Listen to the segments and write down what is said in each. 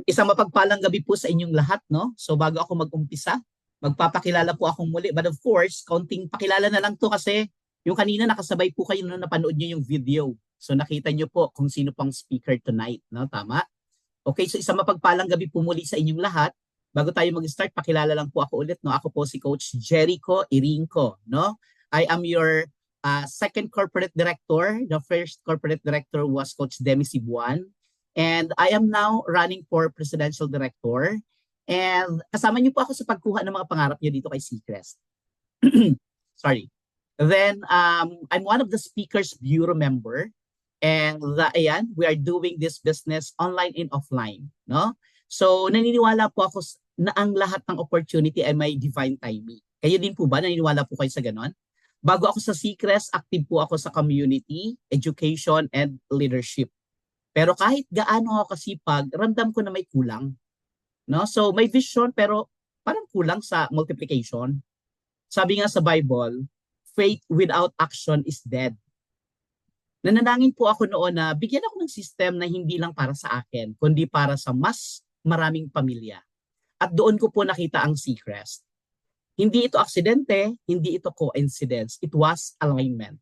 Isang mapagpalang gabi po sa inyong lahat, no? So bago ako mag-umpisa, magpapakilala po akong muli. But of course, kaunting pakilala na lang to kasi yung kanina nakasabay po kayo nung napanood nyo yung video. So nakita nyo po kung sino pang speaker tonight, no? Tama? Okay, so isang mapagpalang gabi po muli sa inyong lahat. Bago tayo mag-start, pakilala lang po ako ulit, no? Ako po si Coach Jericho Irinco, no? I am your second corporate director. The first corporate director was Coach Demi Sibuan. And I am now running for presidential director. And kasama niyo po ako sa pagkuha ng mga pangarap niyo dito kay Seacrest. Sorry. Then, I'm one of the speakers bureau member. And ayan, we are doing this business online and offline. No? So, naniniwala po ako na ang lahat ng opportunity ay may divine timing. Kayo din po ba? Naniniwala po kayo sa ganon? Bago ako sa Seacrest, active po ako sa community, education, and leadership. Pero kahit gaano ako kasipag, ramdam ko na may kulang. No? So may vision pero parang kulang sa multiplication. Sabi nga sa Bible, faith without action is dead. Nananangin po ako noon na bigyan ako ng system na hindi lang para sa akin, kundi para sa mas maraming pamilya. At doon ko po nakita ang Seacrest. Hindi ito aksidente, hindi ito coincidence. It was alignment.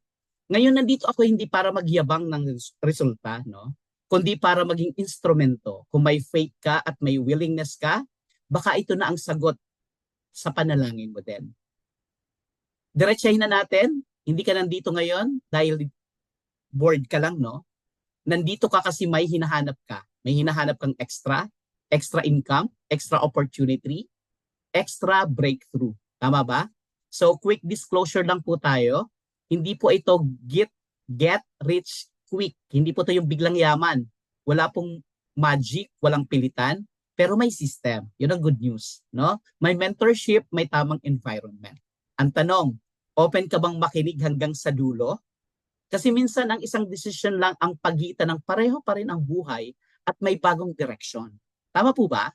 Ngayon nandito ako hindi para magyabang ng resulta, no? Kundi para maging instrumento. Kung may faith ka at may willingness ka, baka ito na ang sagot sa panalangin mo din. Diretsahin na natin, hindi ka nandito ngayon dahil bored ka lang, no? Nandito ka kasi may hinahanap ka. May hinahanap kang extra income, extra opportunity, extra breakthrough. Tama ba? So, quick disclosure lang po tayo. Hindi po ito get rich quick. Hindi po ito yung biglang yaman. Wala pong magic, walang pilitan, pero may system. Yun ang good news. No? May mentorship, may tamang environment. Ang tanong, open ka bang makinig hanggang sa dulo? Kasi minsan ang isang decision lang ang pagitan ng pareho pa rin ang buhay at may bagong direction. Tama po ba?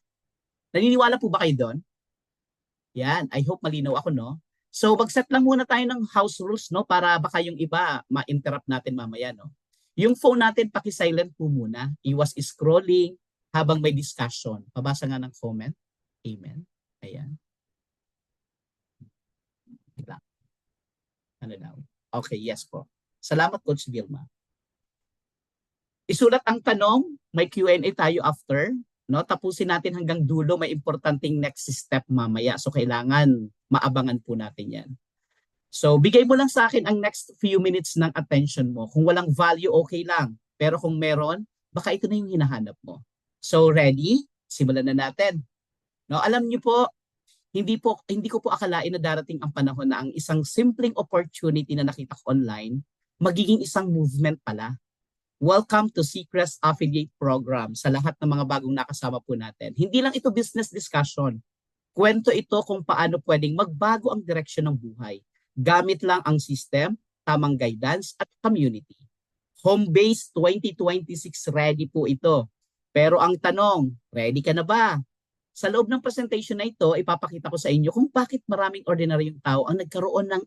Naniniwala po ba kayo doon? Yan, I hope malinaw ako, no? So, mag-set lang muna tayo ng house rules, no? Para baka yung iba ma-interrupt natin mamaya, no? Yung phone natin, paki-silent po muna. Iwas scrolling habang may discussion. Pabasa nga ng comment. Amen. Ayan. Ano daw? Okay, yes po. Salamat, Coach Vilma. Isulat ang tanong, may Q&A tayo after. No, tapusin natin hanggang dulo, may importanteng next step mamaya. So kailangan maabangan po natin 'yan. So bigay mo lang sa akin ang next few minutes ng attention mo. Kung walang value, okay lang. Pero kung meron, baka ito na yung hinahanap mo. So ready? Simulan na natin. No, alam niyo po, hindi ko po akalain na darating ang panahon na ang isang simpleng opportunity na nakita ko online magiging isang movement pala. Welcome to Seacrest Affiliate Program sa lahat ng mga bagong nakasama po natin. Hindi lang ito business discussion. Kwento ito kung paano pwedeng magbago ang direksyon ng buhay. Gamit lang ang system, tamang guidance at community. Home-based 2026 ready po ito. Pero ang tanong, ready ka na ba? Sa loob ng presentation na ito, ipapakita ko sa inyo kung bakit maraming ordinaryong tao ang nagkaroon ng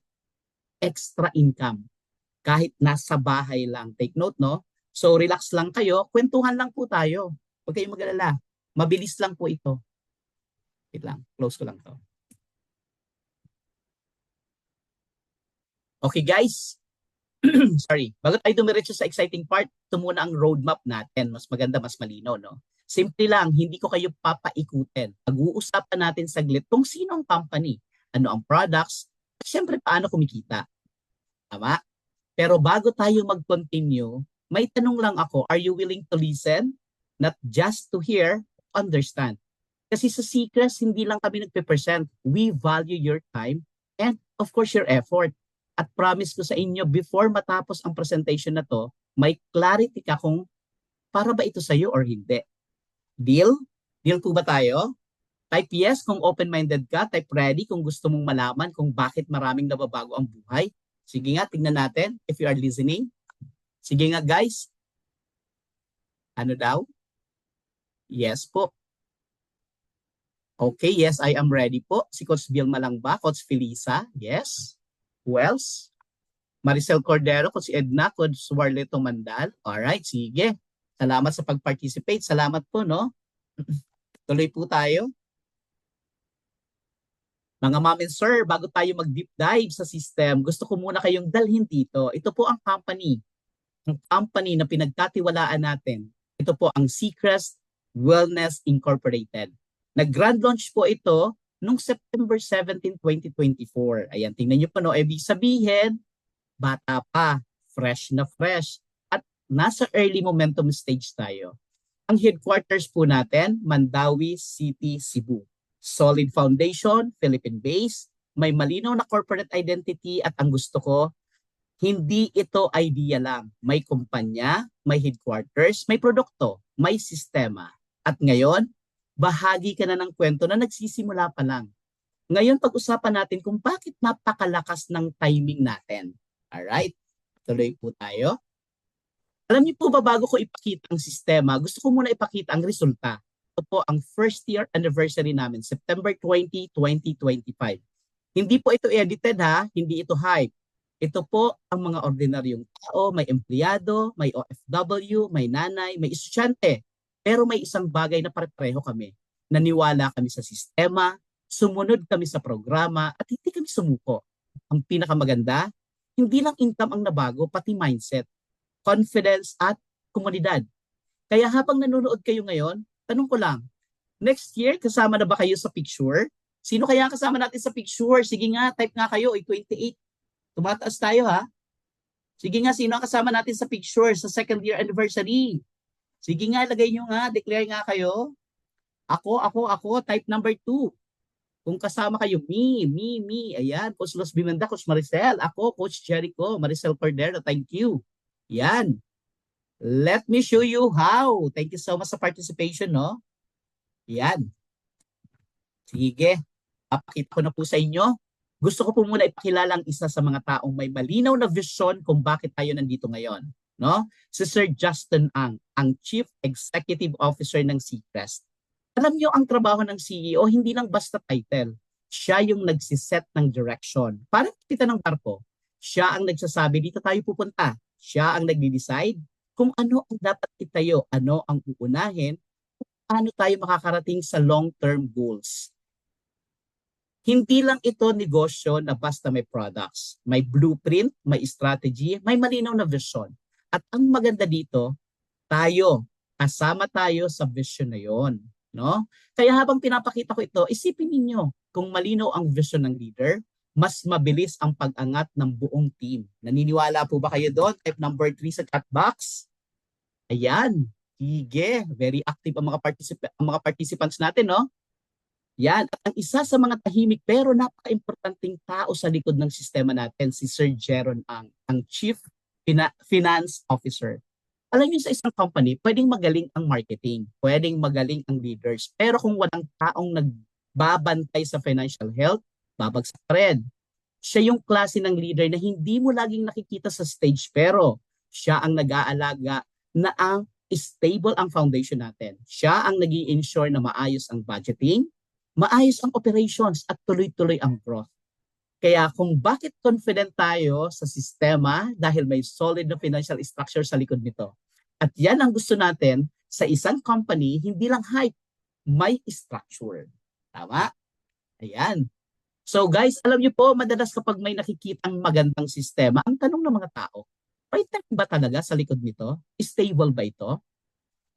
extra income. Kahit nasa bahay lang. Take note, no? So relax lang kayo, kwentuhan lang po tayo. Huwag kayong mag-alala. Mabilis lang po ito. Wait lang, close ko lang to. Okay guys, sorry. Bago tayo dumiretso sa exciting part, ito muna ang roadmap natin. Mas maganda, mas malinaw, no? Simple lang, hindi ko kayo papaikutin. Pag-uusapan natin saglit kung sino ang company, ano ang products, at syempre paano kumikita. Tama? Pero bago tayo mag-continue, may tanong lang ako, are you willing to listen? Not just to hear, understand. Kasi sa Seacrest, hindi lang kami nagpe-present. We value your time and of course your effort. At promise ko sa inyo, before matapos ang presentation na to, may clarity ka kung para ba ito sa'yo or hindi. Deal? Deal po ba tayo? Type yes kung open-minded ka. Type ready kung gusto mong malaman kung bakit maraming nababago ang buhay. Sige nga, tingnan natin if you are listening. Sige nga guys. Ano daw? Yes po. Okay, yes, I am ready po. Si Coach Vilma lang ba? Coach Felisa? Yes. Who else? Maricel Cordero, Coach Edna, Coach Warleto Mandal. Alright, sige. Salamat sa pag-participate. Salamat po, no? Tuloy po tayo. Mga ma'am and sir, bago tayo mag-deep dive sa system, gusto ko muna kayong dalhin dito. Ito po ang company na pinagkatiwalaan natin. Ito po ang Seacrest Wellness Incorporated. Nag-grand launch po ito noong September 17, 2024. Ayan, tingnan nyo po, no? Ibig sabihin, bata pa, fresh na fresh, at nasa early momentum stage tayo. Ang headquarters po natin, Mandawi City, Cebu. Solid foundation, Philippine-based, may malinaw na corporate identity at ang gusto ko, hindi ito idea lang. May kumpanya, may headquarters, may produkto, may sistema. At ngayon, bahagi ka na ng kwento na nagsisimula pa lang. Ngayon, pag-usapan natin kung bakit napakalakas ng timing natin. Alright? Tuloy po tayo. Alam niyo po ba, bago ko ipakita ang sistema, gusto ko muna ipakita ang resulta. Ito po ang first year anniversary namin, September 20, 2025. Hindi po ito edited ha, hindi ito hype. Ito po ang mga ordinaryong tao, may empleyado, may OFW, may nanay, may estudyante. Pero may isang bagay na pare-pareho kami. Naniwala kami sa sistema, sumunod kami sa programa, at hindi kami sumuko. Ang pinakamaganda, hindi lang income ang nabago, pati mindset, confidence at komunidad. Kaya habang nanonood kayo ngayon, tanong ko lang, next year kasama na ba kayo sa picture? Sino kaya kasama natin sa picture? Sige nga, type nga kayo, 28. Tumataas tayo ha. Sige nga, sino ang kasama natin sa picture sa second year anniversary? Sige nga, lagay nyo nga, declare nga kayo. Ako, type number 2. Kung kasama kayo, me. Ayan, Coach Los Bimenda, Coach Maricel. Ako, Coach Jericho, Maricel Cordero, thank you. Yan. Let me show you how. Thank you so much sa participation, no? Yan. Sige. Papakita ko na po sa inyo. Gusto ko po muna ipakilala ang isa sa mga taong may malinaw na vision kung bakit tayo nandito ngayon, no? Si Sir Justin ang Chief Executive Officer ng Seacrest. Alam niyo, ang trabaho ng CEO hindi lang basta title. Siya yung nagsiset ng direction. Parang kapitan ng barko. Siya ang nagsasabi, dito tayo pupunta. Siya ang nagde-decide kung ano ang dapat itayo, ano ang uunahin, paano tayo makakarating sa long-term goals. Hindi lang ito negosyo na basta may products. May blueprint, may strategy, may malinaw na vision. At ang maganda dito, kasama tayo sa vision na yon, no? Kaya habang pinapakita ko ito, isipin ninyo, kung malinaw ang vision ng leader, mas mabilis ang pag-angat ng buong team. Naniniwala po ba kayo doon? Type number 3 sa chat box. Ayan. Sige. Very active ang mga participants natin, no? Yan. At ang isa sa mga tahimik pero napaka-importanting tao sa likod ng sistema natin, si Sir Jeron ang Chief Finance Officer. Alam niyo, sa isang company, pwedeng magaling ang marketing, pwedeng magaling ang leaders, pero kung walang taong nagbabantay sa financial health, babagsak pa rin. Siya yung klase ng leader na hindi mo laging nakikita sa stage, pero siya ang nag-aalaga na ang stable ang foundation natin. Siya ang nag-i-ensure na maayos ang budgeting, maayos ang operations at tuloy-tuloy ang growth. Kaya kung bakit confident tayo sa sistema, dahil may solid na financial structure sa likod nito. At yan ang gusto natin sa isang company, hindi lang hype, may structure. Tama? Ayan. So guys, alam niyo po, madalas kapag may nakikitang magandang sistema, ang tanong ng mga tao, right time ba talaga sa likod nito? Stable ba ito?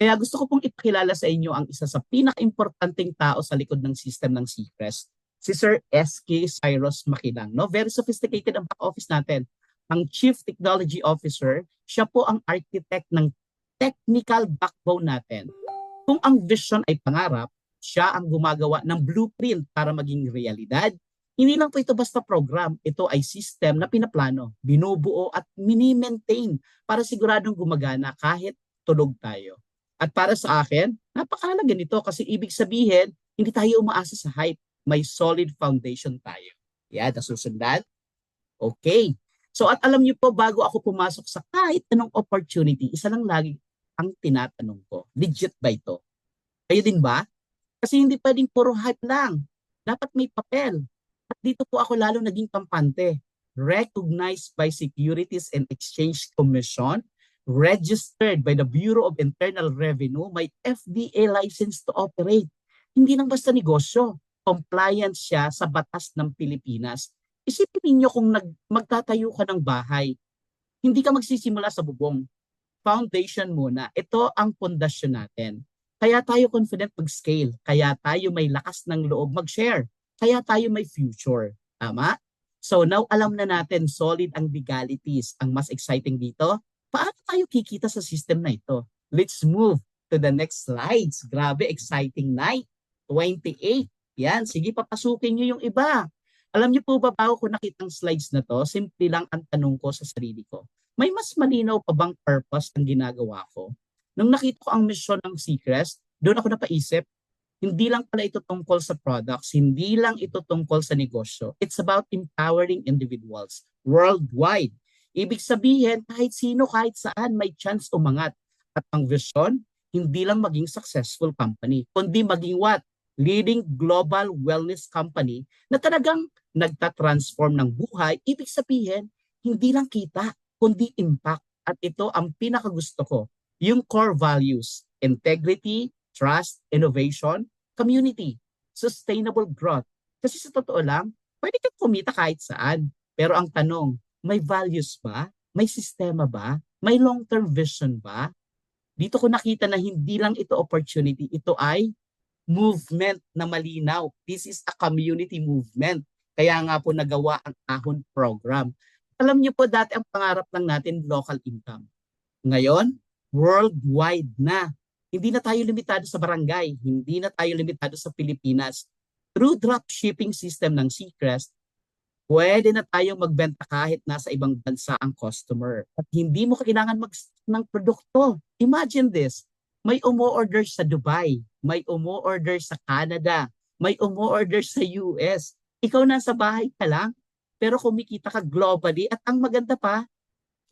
Kaya gusto ko pong ipakilala sa inyo ang isa sa pinaka-importanting tao sa likod ng system ng Seacrest, si Sir S.K. Cyrus Makilang. No? Very sophisticated ang back office natin. Ang Chief Technology Officer, siya po ang architect ng technical backbone natin. Kung ang vision ay pangarap, siya ang gumagawa ng blueprint para maging realidad. Hindi lang po ito basta program, ito ay system na pinaplano, binubuo at mini-maintain para siguradong gumagana kahit tulog tayo. At para sa akin, napakahalaga nito kasi ibig sabihin, hindi tayo umaasa sa hype. May solid foundation tayo. Yeah, nasusundan? Okay. So at alam niyo po, bago ako pumasok sa kahit anong opportunity, isa lang lagi ang tinatanong ko. Legit ba ito? Kayo din ba? Kasi hindi pwedeng puro hype lang. Dapat may papel. At dito po ako lalo naging kampante. Recognized by Securities and Exchange Commission registered by the Bureau of Internal Revenue, may FDA license to operate. Hindi lang basta negosyo, compliant siya sa batas ng Pilipinas. Isipin niyo kung magtatayo ka ng bahay, hindi ka magsisimula sa bubong. Foundation muna. Ito ang pundasyon natin. Kaya tayo confident mag-scale. Kaya tayo may lakas ng loob mag-share. Kaya tayo may future. Tama? So now alam na natin solid ang legalities. Ang mas exciting dito, paano tayo kikita sa system na ito? Let's move to the next slides. Grabe, exciting night. 28. Yan, sige papasukin nyo yung iba. Alam niyo po ba bago ko nakitang slides na to, simple lang ang tanong ko sa sarili ko. May mas malinaw pa bang purpose ang ginagawa ko? Nung nakita ko ang mission ng Seacrest, doon ako napaisip, hindi lang pala ito tungkol sa products, hindi lang ito tungkol sa negosyo. It's about empowering individuals worldwide. Ibig sabihin, kahit sino, kahit saan, may chance umangat. At ang vision, hindi lang maging successful company, kundi maging what? Leading global wellness company na talagang nagtatransform ng buhay. Ibig sabihin, hindi lang kita, kundi impact. At ito ang pinakagusto ko, yung core values, integrity, trust, innovation, community, sustainable growth. Kasi sa totoo lang, pwede kang kumita kahit saan. Pero ang tanong, may values ba? May sistema ba? May long-term vision ba? Dito ko nakita na hindi lang ito opportunity, ito ay movement na malinaw. This is a community movement. Kaya nga po nagawa ang Ahon program. Alam niyo po, dati ang pangarap lang natin, local income. Ngayon, worldwide na. Hindi na tayo limitado sa barangay. Hindi na tayo limitado sa Pilipinas. Through dropshipping system ng Seacrest, pwede na tayong magbenta kahit nasa ibang bansa ang customer. At hindi mo kailangan ng produkto. Imagine this. May umo-order sa Dubai. May umo-order sa Canada. May umo-order sa US. Ikaw nasa bahay ka lang, pero kumikita ka globally. At ang maganda pa,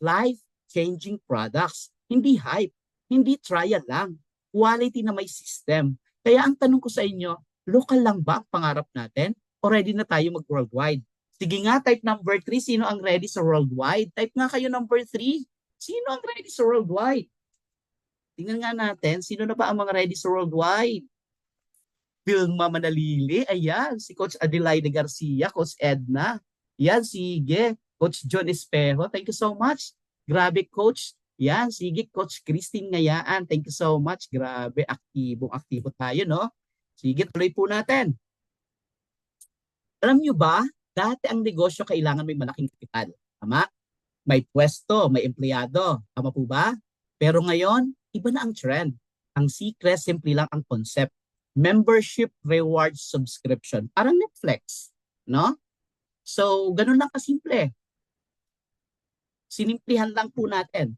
life-changing products. Hindi hype. Hindi trial lang. Quality na may system. Kaya ang tanong ko sa inyo, local lang ba ang pangarap natin? O ready na tayo mag-worldwide? Sige nga, type number 3. Sino ang ready sa worldwide? Type nga kayo number 3. Sino ang ready sa worldwide? Tingnan nga natin, sino na ba ang mga ready sa worldwide? Vilma Manalili, ayan, si Coach Adelaide Garcia, Coach Edna, yan, sige, Coach John Espejo, thank you so much. Grabe, Coach. Yan, sige, Coach Christine Ngayaan, thank you so much. Grabe, aktibo tayo, no? Sige, tuloy po natin. Alam nyo ba, dati ang negosyo kailangan may malaking kapital. Tama? May pwesto, may empleyado. Tama po ba? Pero ngayon, iba na ang trend. Ang Seacrest, simple lang ang concept. Membership reward subscription. Parang Netflix. No? So, ganun lang kasimple. Sinimplihan lang po natin.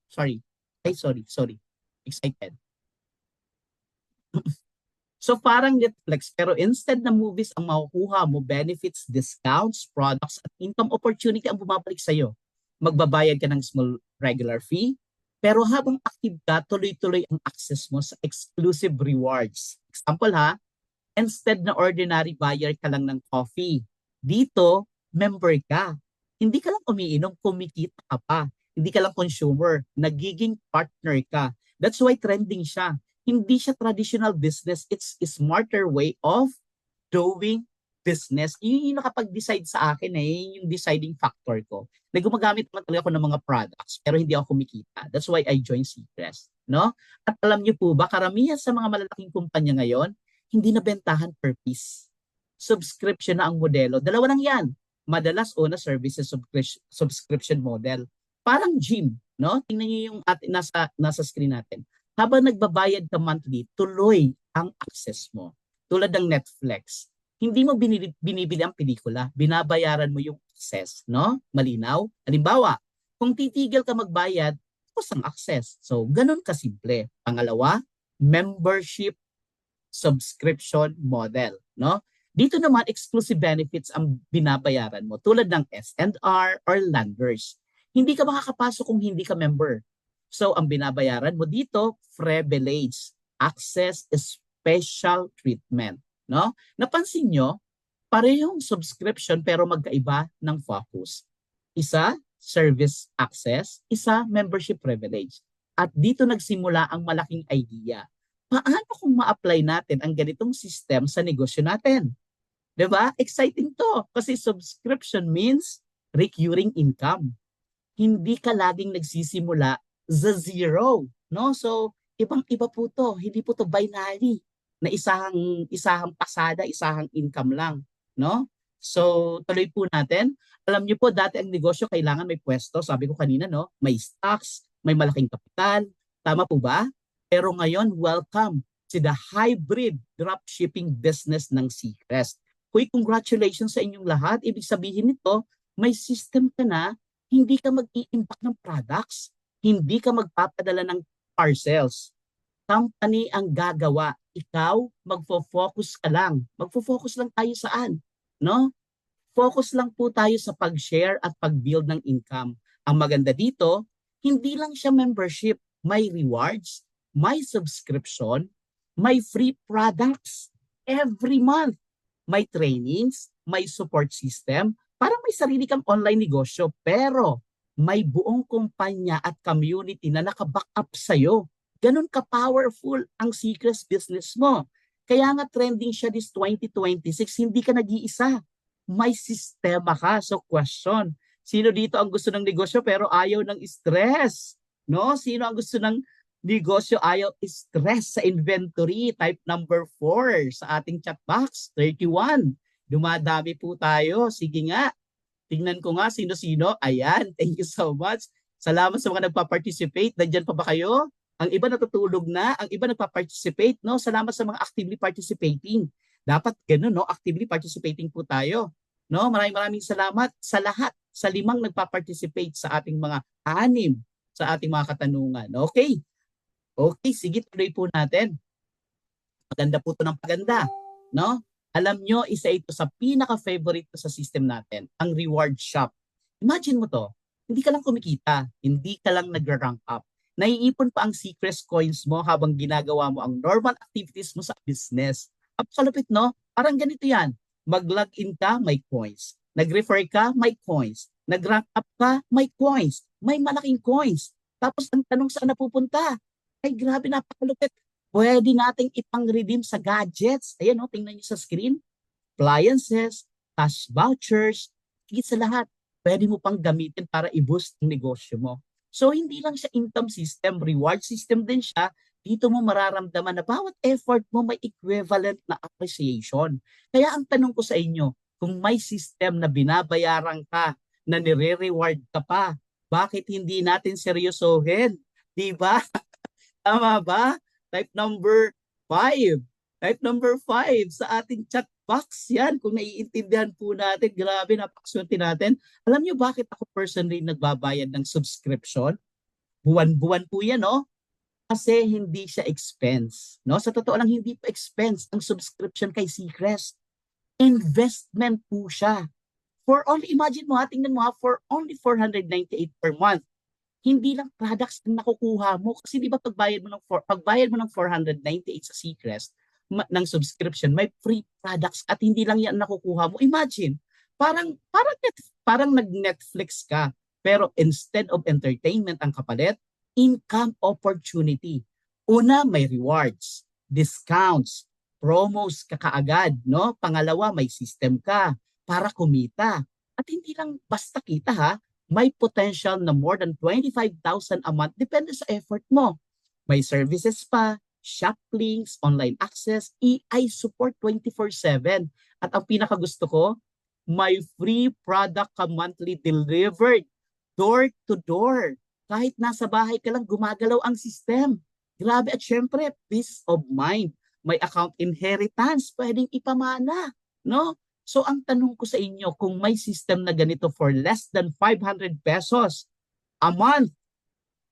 Sorry. Excited. So parang Netflix, pero instead na movies ang makukuha mo, benefits, discounts, products, at income opportunity ang bumabalik sa'yo. Magbabayad ka ng small regular fee, pero habang active ka, tuloy-tuloy ang access mo sa exclusive rewards. Example ha, instead na ordinary buyer ka lang ng coffee, dito, member ka. Hindi ka lang umiinom, kumikita ka pa. Hindi ka lang consumer, nagiging partner ka. That's why trending siya. Hindi siya traditional business, it's a smarter way of doing business. Yun yung nakapag-decide sa akin yun yung deciding factor ko. Na gumagamit naman talaga ako ng mga products, pero hindi ako kumikita. That's why I joined Seacrest. No? At alam niyo po ba, karamihan sa mga malalaking kumpanya ngayon, hindi na bentahan per piece. Subscription na ang modelo. Dalawa lang yan. Madalas una services subscription model. Parang gym, no? Tingnan niyo yung nasa screen natin. Habang nagbabayad ka monthly, tuloy ang access mo. Tulad ng Netflix. Hindi mo binibili ang pelikula, binabayaran mo yung access, no? Malinaw? Halimbawa, kung titigil ka magbayad, tapos ang access. So, ganun kasimple. Pangalawa, membership subscription model, no? Dito naman, exclusive benefits ang binabayaran mo tulad ng S&R or landers. Hindi ka makakapasok kung hindi ka member. So, ang binabayaran mo dito, privilege, access, special treatment. No? Napansin nyo, parehong subscription pero magkaiba ng focus. Isa, service access, isa membership privilege. At dito nagsimula ang malaking idea. Paano kung ma-apply natin ang ganitong system sa negosyo natin? 'Di ba? Exciting to kasi subscription means recurring income. Hindi ka laging nagsisimula sa zero, no? So, ibang-iba po to. Hindi po to binary na isahang pasada, isahang income lang, no? So, tuloy po natin. Alam niyo po, dati ang negosyo kailangan may pwesto. Sabi ko kanina, no? May stocks, may malaking kapital. Tama po ba? Pero ngayon, welcome to the hybrid dropshipping business ng Seacrest. Hoy, congratulations sa inyong lahat. Ibig sabihin nito, may system ka na, hindi ka mag-i-impact ng products, hindi ka magpapadala ng parcels. Company ang gagawa. Ikaw, magfo-focus ka lang. Magfo-focus lang tayo saan? No? Focus lang po tayo sa pag-share at pag-build ng income. Ang maganda dito, hindi lang siya membership. May rewards, may subscription, may free products every month. May trainings, may support system, parang may sarili kang online negosyo, pero may buong kumpanya at community na naka-back up sa'yo. Ganun ka-powerful ang Seacrest business mo. Kaya nga trending siya this 2026, hindi ka nag-iisa. May sistema ka. So question, sino dito ang gusto ng negosyo pero ayaw ng stress? No? Sino ang gusto ng negosyo ayaw stress sa inventory? Type number 4 sa ating chat box, 31. Dumadami po tayo. Sige nga. Tingnan ko nga sino-sino. Ayan. Thank you so much. Salamat sa mga nagpa-participate. Nandiyan pa ba kayo? Ang iba natutulog na, ang iba nagpa-participate, no? Salamat sa mga actively participating. Dapat ganun, no? Actively participating po tayo. No? Maraming salamat sa lahat, sa 5 nagpa-participate sa ating mga 6 sa ating mga katanungan. Okay. Okay, sige, tuloy po natin. Maganda po ito ng paganda, no? Alam nyo, isa ito sa pinaka-favorite sa system natin, ang reward shop. Imagine mo to, hindi ka lang kumikita, hindi ka lang nag-rank up. Naiipon pa ang Seacrest coins mo habang ginagawa mo ang normal activities mo sa business. Apalupit, no? Parang ganito yan. Mag-login ka, may coins. Nag-refer ka, may coins. Nag-rank up ka, may coins. May malaking coins. Tapos ang tanong saan napupunta? Ay, grabe, napakalupit. Pwede nating ipang-redeem sa gadgets. Ayan, no? Tingnan nyo sa screen. Appliances, cash vouchers, higit sa lahat. Pwede mo pang gamitin para i-boost ang negosyo mo. So, hindi lang siya income system, reward system din siya. Dito mo mararamdaman na bawat effort mo may equivalent na appreciation. Kaya ang tanong ko sa inyo, kung may system na binabayaran ka, na nire-reward ka pa, bakit hindi natin seryosohin? Diba? Tama ba? Type number 5. Type number 5 sa ating chat box. Yan, kung naiintindihan po natin, grabe, napakaswerte natin. Alam niyo bakit ako personally nagbabayad ng subscription? Buwan-buwan po yan, no? Kasi hindi siya expense. No? Sa totoo lang, hindi pa expense ang subscription kay Seacrest. Investment po siya. For only, imagine mo ha, tingnan mo ha, for only 498 per month. Hindi lang products na nakukuha mo. Kasi di ba pagbayad mo ng 498 sa Seacrest, ng subscription, may free products at hindi lang yan nakukuha mo. Imagine, parang nag-Netflix ka, pero instead of entertainment ang kapalit, income opportunity. Una, may rewards, discounts, promos ka kaagad, no? Pangalawa, may system ka para kumita. At hindi lang basta kita ha, may potential na more than 25,000 a month depende sa effort mo. May services pa, shop links, online access, EI support 24/7. At ang pinakagusto ko, may free product ka monthly delivered door to door. Kahit nasa bahay ka lang, gumagalaw ang system. Grabe, at syempre, peace of mind. May account inheritance, pwedeng ipamana, no? So ang tanong ko sa inyo, kung may system na ganito for less than 500 pesos a month,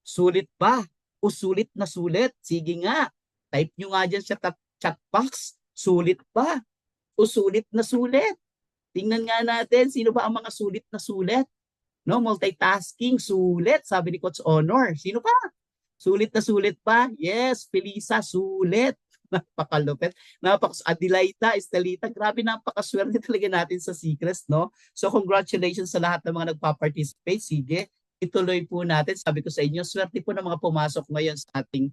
sulit ba? O sulit na sulit? Sige nga, type nyo nga dyan sa chat box, sulit ba? O sulit na sulit? Tingnan nga natin, sino ba ang mga sulit na sulit? No, multitasking, sulit, sabi ni Coach Honor. Sino pa? Sulit na sulit pa? Yes, Felisa, sulit. Napakalupit. Adelaida, Estelita, grabe napakaswerte talaga natin sa Seacrest, no? So congratulations sa lahat ng mga nagpa-participate. Sige, ituloy po natin. Sabi ko sa inyo, swerte po ng mga pumasok ngayon sa ating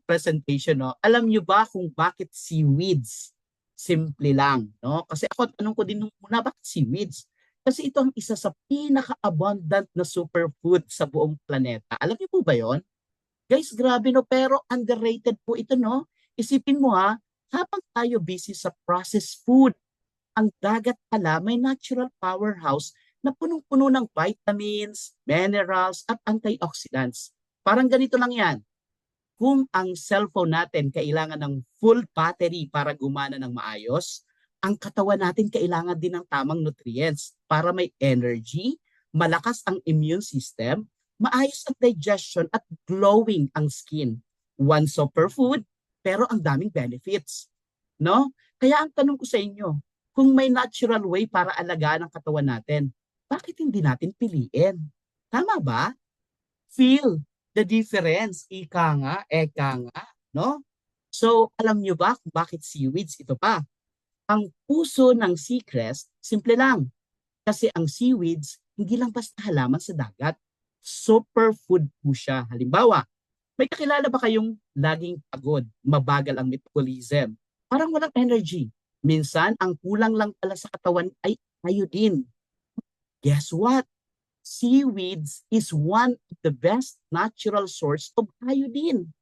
presentation, no? Alam nyo ba kung bakit seaweeds? Simple lang, no? Kasi ako, tanong ko din nung una, bakit seaweeds? Kasi ito ang isa sa pinaka-abundant na superfood sa buong planeta. Alam niyo po ba yon? Guys, grabe no, pero underrated po ito no. Isipin mo ha, habang tayo busy sa processed food, ang dagat pala may natural powerhouse na punong-puno ng vitamins, minerals, at antioxidants. Parang ganito lang yan. Kung ang cellphone natin kailangan ng full battery para gumana ng maayos, ang katawan natin kailangan din ng tamang nutrients para may energy, malakas ang immune system, maayos ang digestion at glowing ang skin. One superfood, pero ang daming benefits. No? Kaya ang tanong ko sa inyo, kung may natural way para alagaan ang katawan natin, bakit hindi natin piliin? Tama ba? Feel the difference. Eka nga, no? So, alam nyo ba kung bakit seaweeds? Ito pa. Ang puso ng Seacrest, simple lang. Kasi ang seaweeds, hindi lang basta halaman sa dagat. Superfood po siya. Halimbawa, may kakilala ba kayong laging pagod, mabagal ang metabolism? Parang walang energy. Minsan, ang kulang lang pala sa katawan ay iodine. Guess what? Seaweeds is one of the best natural source of iodine.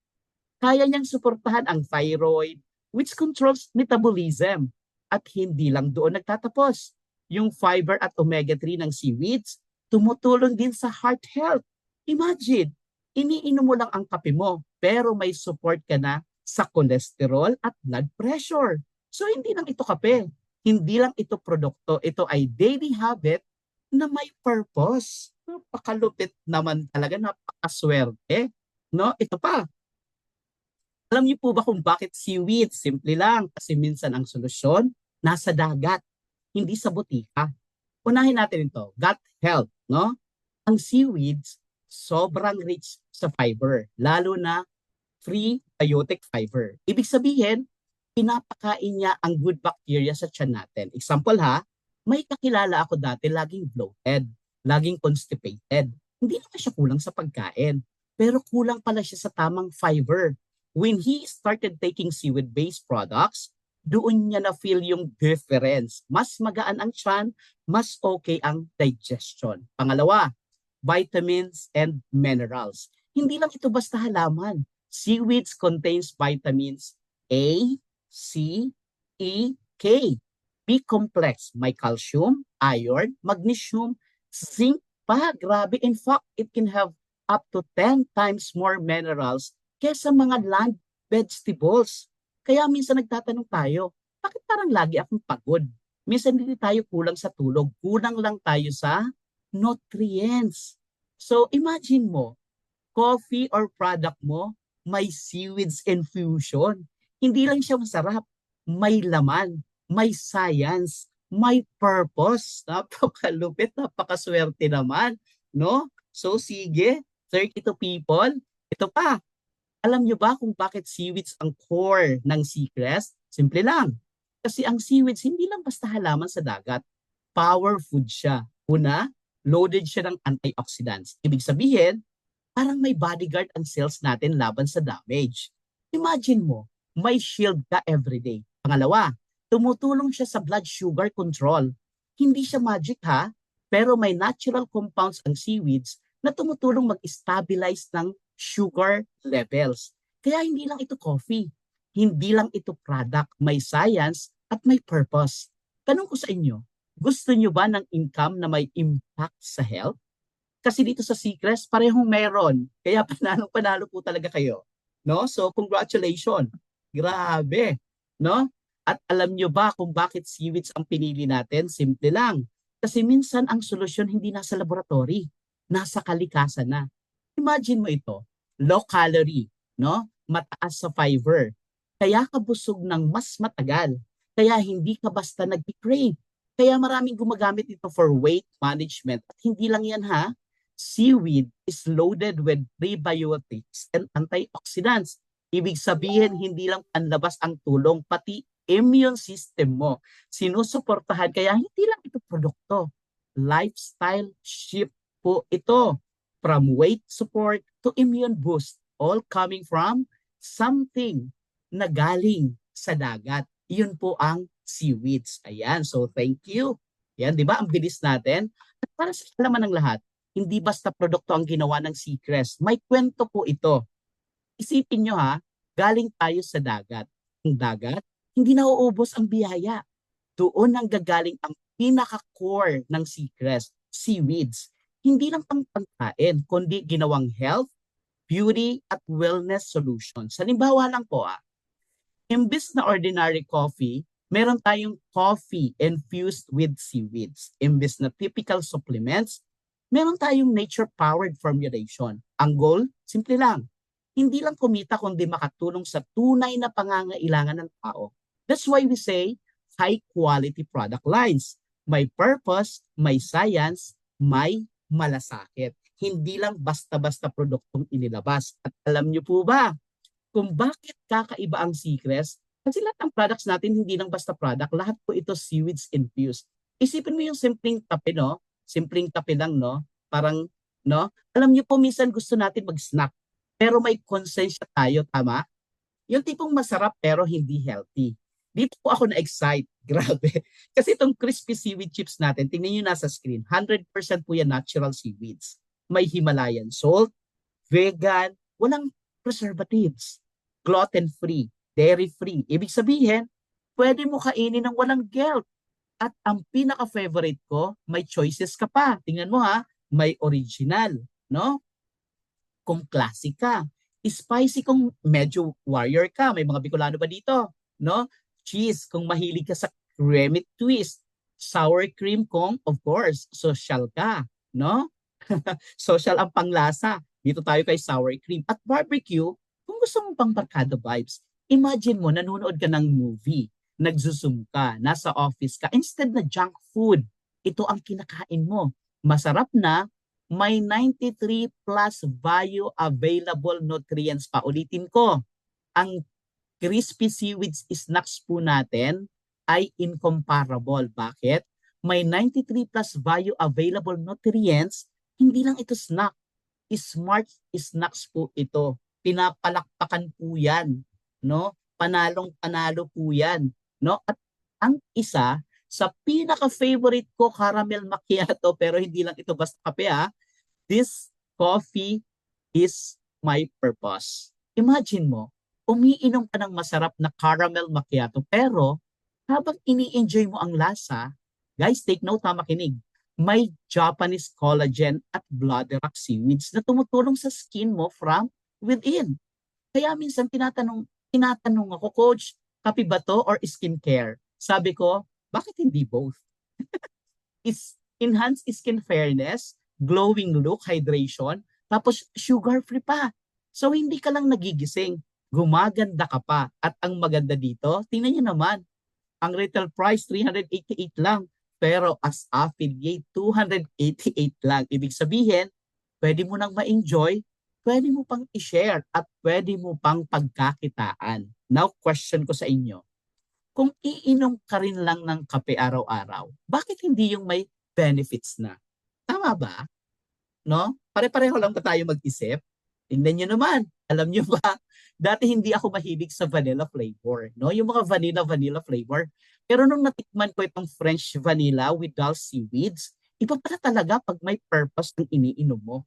Kaya niyang suportahan ang thyroid, which controls metabolism. At hindi lang doon nagtatapos. Yung fiber at omega-3 ng seaweeds, tumutulong din sa heart health. Imagine, iniinom mo lang ang kape mo, pero may support ka na sa cholesterol at blood pressure. So hindi lang ito kape, hindi lang ito produkto, ito ay daily habit na may purpose. Napakalupit naman talaga, napakaswerte. No? Ito pa, alam niyo po ba kung bakit seaweed? Simple lang, kasi minsan ang solusyon nasa dagat, hindi sa butika. Unahin natin ito, gut health, no? Ang seaweeds, sobrang rich sa fiber, lalo na free biotic fiber. Ibig sabihin, pinapakain niya ang good bacteria sa tiyan natin. Example ha, may kakilala ako dati laging bloated, laging constipated. Hindi naman siya kulang sa pagkain, pero kulang pala siya sa tamang fiber. When he started taking seaweed-based products, doon niya na-feel yung difference. Mas magaan ang tiyan, mas okay ang digestion. Pangalawa, vitamins and minerals. Hindi lang ito basta halaman. Seaweeds contains vitamins A, C, E, K. B-complex, may calcium, iron, magnesium, zinc pa. Grabe. In fact, it can have up to 10 times more minerals kesa mga land vegetables. Kaya minsan nagtatanong tayo, bakit parang lagi akong pagod? Minsan hindi tayo kulang sa tulog, kulang lang tayo sa nutrients. So imagine mo, coffee or product mo, may seaweeds infusion. Hindi lang siya masarap, may laman, may science, may purpose. Napakalupit, napakaswerte naman. No? So sige, 32 people. Ito pa, alam nyo ba kung bakit seaweeds ang core ng Seacrest? Simple lang. Kasi ang seaweeds hindi lang basta halaman sa dagat. Power food siya. Una, loaded siya ng antioxidants. Ibig sabihin, parang may bodyguard ang cells natin laban sa damage. Imagine mo, may shield ka everyday. Pangalawa, tumutulong siya sa blood sugar control. Hindi siya magic ha, pero may natural compounds ang seaweeds na tumutulong mag-stabilize ng sugar levels. Kaya hindi lang ito coffee, hindi lang ito product, may science at may purpose. Tanong ko sa inyo, gusto nyo ba ng income na may impact sa health? Kasi dito sa Seacrest, parehong meron. Kaya panalo po talaga kayo. No? So, congratulations. Grabe. No? At alam nyo ba kung bakit seaweeds ang pinili natin? Simple lang. Kasi minsan ang solusyon hindi nasa laboratory, nasa kalikasan na. Imagine mo ito, low calorie, no? Mataas sa fiber. Kaya ka busog ng mas matagal. Kaya hindi ka basta nag-crave. Kaya maraming gumagamit ito for weight management. At hindi lang yan ha. Seaweed is loaded with prebiotics and antioxidants. Ibig sabihin, hindi lang panlabas ang tulong, pati immune system mo. Sinusuportahan, kaya hindi lang ito produkto. Lifestyle shift po ito. From weight support to immune boost. All coming from something na galing sa dagat. Yun po ang seaweeds. Ayan, so thank you. Yan, di ba? Ang bilis natin. At para sa kalaman ng lahat, hindi basta produkto ang ginawa ng Seacrest. May kwento po ito. Isipin nyo ha, galing tayo sa dagat. Ang dagat, hindi nauubos ang biyaya. Doon ang gagaling ang pinaka-core ng Seacrest, seaweeds. Hindi lang pang pagkain, kundi ginawang health, beauty, at wellness solutions. Halimbawa lang po imbis na ordinary coffee, meron tayong coffee infused with seaweeds. Imbis na typical supplements, meron tayong nature-powered formulation. Ang goal, simple lang. Hindi lang kumita kundi makatulong sa tunay na pangangailangan ng tao. That's why we say high-quality product lines. May purpose, may science, may malasakit. Hindi lang basta-basta produktong inilabas. At alam niyo po ba, kung bakit kakaiba ang Seacrest, kasi lahat ng products natin hindi lang basta product, lahat po ito seaweeds infused. Isipin mo yung simpleng tape, no? Simpleng tape lang, no? Parang, no? Alam niyo po, minsan gusto natin mag-snack, pero may konsensya tayo, tama? Yung tipong masarap pero hindi healthy. Dito po ako na-excite. Grabe. Kasi itong crispy seaweed chips natin, tingnan nyo nasa screen, 100% po yan natural seaweeds. May Himalayan salt, vegan, walang preservatives, gluten-free, dairy-free. Ibig sabihin, pwede mo kainin ng walang guilt. At ang pinaka-favorite ko, may choices ka pa. Tingnan mo ha, may original, no? Kung classic ka. Spicy kung medyo warrior ka. May mga Bicolano ba dito? No? Cheese kung mahilig ka sa creamy twist. Sour cream kung, of course, social ka. No? Social ang panglasa. Dito tayo kay sour cream. At barbecue, kung gusto mong pang barkada vibes, imagine mo, nanonood ka ng movie, nagsusum ka, nasa office ka, instead na junk food, ito ang kinakain mo. Masarap na, may 93 plus value available nutrients pa. Ulitin ko, ang crispy seaweeds snacks po natin ay incomparable. Bakit? May 93 plus value available nutrients, hindi lang ito snack. Smart snacks po ito. Pinapalakpakan po yan. No? Panalong-panalo po yan. No? At ang isa, sa pinaka-favorite ko, caramel macchiato, pero hindi lang ito basta kape ha. This coffee is my purpose. Imagine mo, umiinom ka ng masarap na caramel macchiato, pero habang ini-enjoy mo ang lasa, guys, take note ha, makinig. May Japanese collagen at bladderwrack seaweeds na tumutulong sa skin mo from within. Kaya minsan tinatanong ako, Coach, kape ba to or skincare? Sabi ko, bakit hindi both? Is enhanced skin fairness, glowing look, hydration, tapos sugar-free pa. So hindi ka lang nagigising, gumaganda ka pa. At ang maganda dito, tingnan niyo naman, ang retail price 388 lang. Pero as affiliate, 288 lang. Ibig sabihin, pwede mo nang ma-enjoy, pwede mo pang i-share, at pwede mo pang pagkakitaan. Now, question ko sa inyo. Kung iinom ka rin lang ng kape araw-araw, bakit hindi yung may benefits na? Tama ba? No? Pare-pareho lang ba tayo mag-isip? Tingnan nyo naman. Alam nyo ba, dati hindi ako mahilig sa vanilla flavor. No? Yung mga vanilla flavor. Pero nung natikman ko itong French vanilla with dull seaweeds, iba pala talaga pag may purpose ng iniinom mo.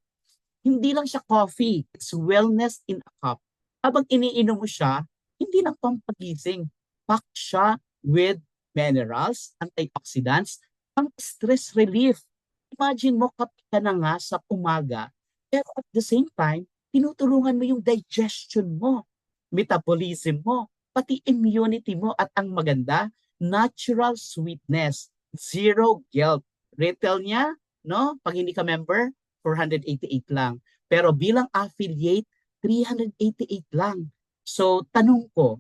Hindi lang siya coffee, it's wellness in a cup. Habang iniinom mo siya, hindi lang pampagising. Packed siya with minerals, antioxidants, pang stress relief. Imagine mo, kape ka na nga sa umaga, pero at the same time, tinutulungan mo yung digestion mo, metabolism mo, pati immunity mo, at ang maganda, natural sweetness, zero guilt. Retail niya, no? Pag hindi ka member, 488 lang. Pero bilang affiliate, 388 lang. So, tanong ko,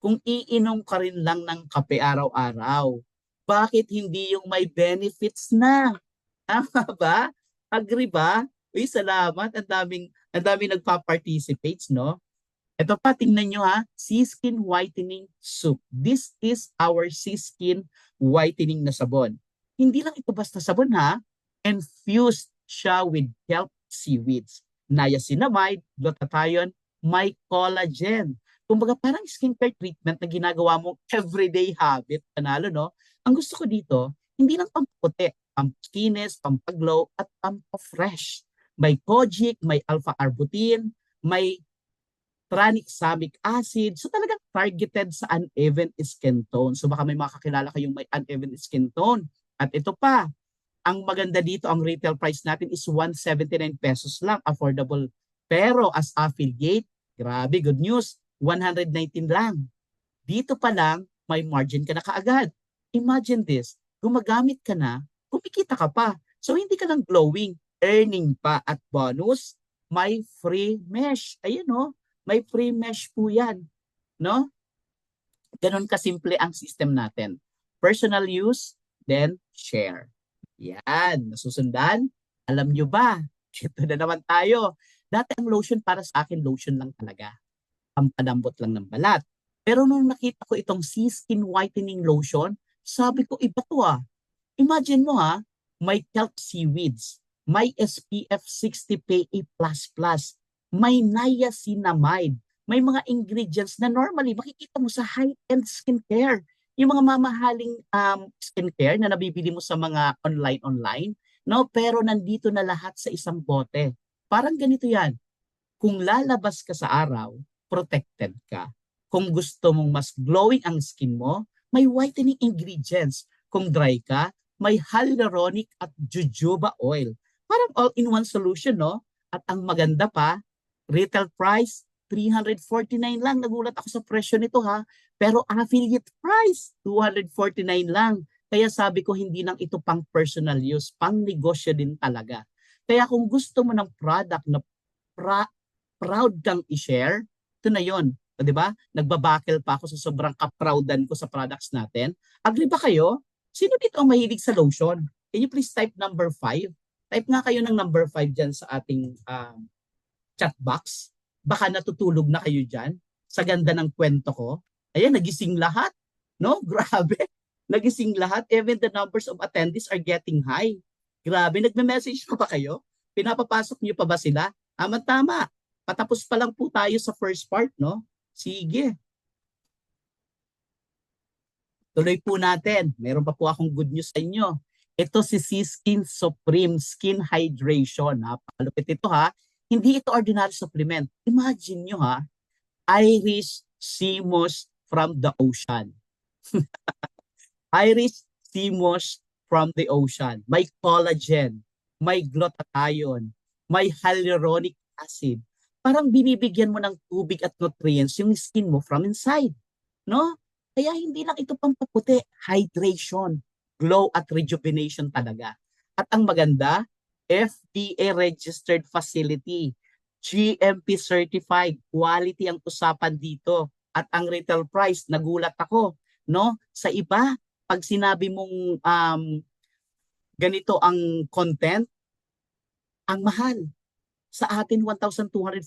kung iinom ka rin lang ng kape araw-araw, bakit hindi yung may benefits na? Tama ba? Agree ba? Uy, salamat. Ang daming nagpa-participates, no? Ito pa, tingnan nyo ha, Sea Skin Whitening Soup. This is our Sea Skin Whitening na sabon. Hindi lang ito basta sabon ha, infused siya with kelp seaweeds. Niacinamide, glutathione, may collagen. Kumbaga parang skincare treatment na ginagawa mong everyday habit. Panalo, no? Ang gusto ko dito, hindi lang pampaputi, pampakinis, pampaglow, at pampafresh. May kojic, may alpha-arbutin, may tranexamic acid. So talagang targeted sa uneven skin tone. So baka may makakilala kayong may uneven skin tone. At ito pa, ang maganda dito, ang retail price natin is 179 pesos lang, affordable. Pero as affiliate, grabe, good news, 119 lang. Dito pa lang, may margin ka na kaagad. Imagine this, gumagamit ka na, kumikita ka pa. So hindi ka lang glowing, earning pa at bonus, may free mesh. Ayun no, may free mesh po yan. No? Ganon kasimple ang system natin. Personal use, then share. Yan, nasusundan. Alam nyo ba? Ito na naman tayo. Dati ang lotion para sa akin, lotion lang talaga. Pampadambot lang ng balat. Pero nung nakita ko itong Sea Skin Whitening Lotion, sabi ko, iba to ah. Imagine mo ha, may kelp seaweeds, may SPF 60 PA++, may niacinamide, may mga ingredients na normally makikita mo sa high-end skincare. Yung mga mamahaling skincare na nabibili mo sa mga online, no? Pero nandito na lahat sa isang bote. Parang ganito yan. Kung lalabas ka sa araw, protected ka. Kung gusto mong mas glowing ang skin mo, may whitening ingredients. Kung dry ka, may hyaluronic at jojoba oil. Parang all-in-one solution, no? At ang maganda pa, retail price, 349 lang. Nagulat ako sa presyo nito ha. Pero affiliate price, 249 lang. Kaya sabi ko, hindi lang ito pang personal use, pang negosyo din talaga. Kaya kung gusto mo ng product na proud kang i-share, ito na yon. O, di ba? Nagbabakil pa ako sa sobrang kaproudan ko sa products natin. Agree ba kayo? Sino dito ang mahilig sa lotion? Can you please type number 5? Type nga kayo ng number 5 dyan sa ating chat box. Baka natutulog na kayo dyan sa ganda ng kwento ko. Ayan, nagising lahat. No? Grabe. Nagising lahat. Even the numbers of attendees are getting high. Grabe. Nagme-message pa ba kayo? Pinapapasok niyo pa ba sila? Tama. Patapos pa lang po tayo sa first part, no? Sige. Tuloy po natin. Meron pa po akong good news sa inyo. Ito si Skin Supreme Skin Hydration. Napakalupit ito ha. Hindi ito ordinary supplement. Imagine nyo ha, Irish sea moss from the ocean. Irish sea moss from the ocean. May collagen, may glutathione, may hyaluronic acid. Parang binibigyan mo ng tubig at nutrients yung skin mo from inside. No? Kaya hindi lang ito pampaputi, hydration, glow at rejuvenation talaga. At ang maganda, FDA registered facility, GMP certified, quality ang usapan dito. At ang retail price, nagulat ako, no? Sa iba, pag sinabi mong ganito ang content, ang mahal. Sa atin 1,249.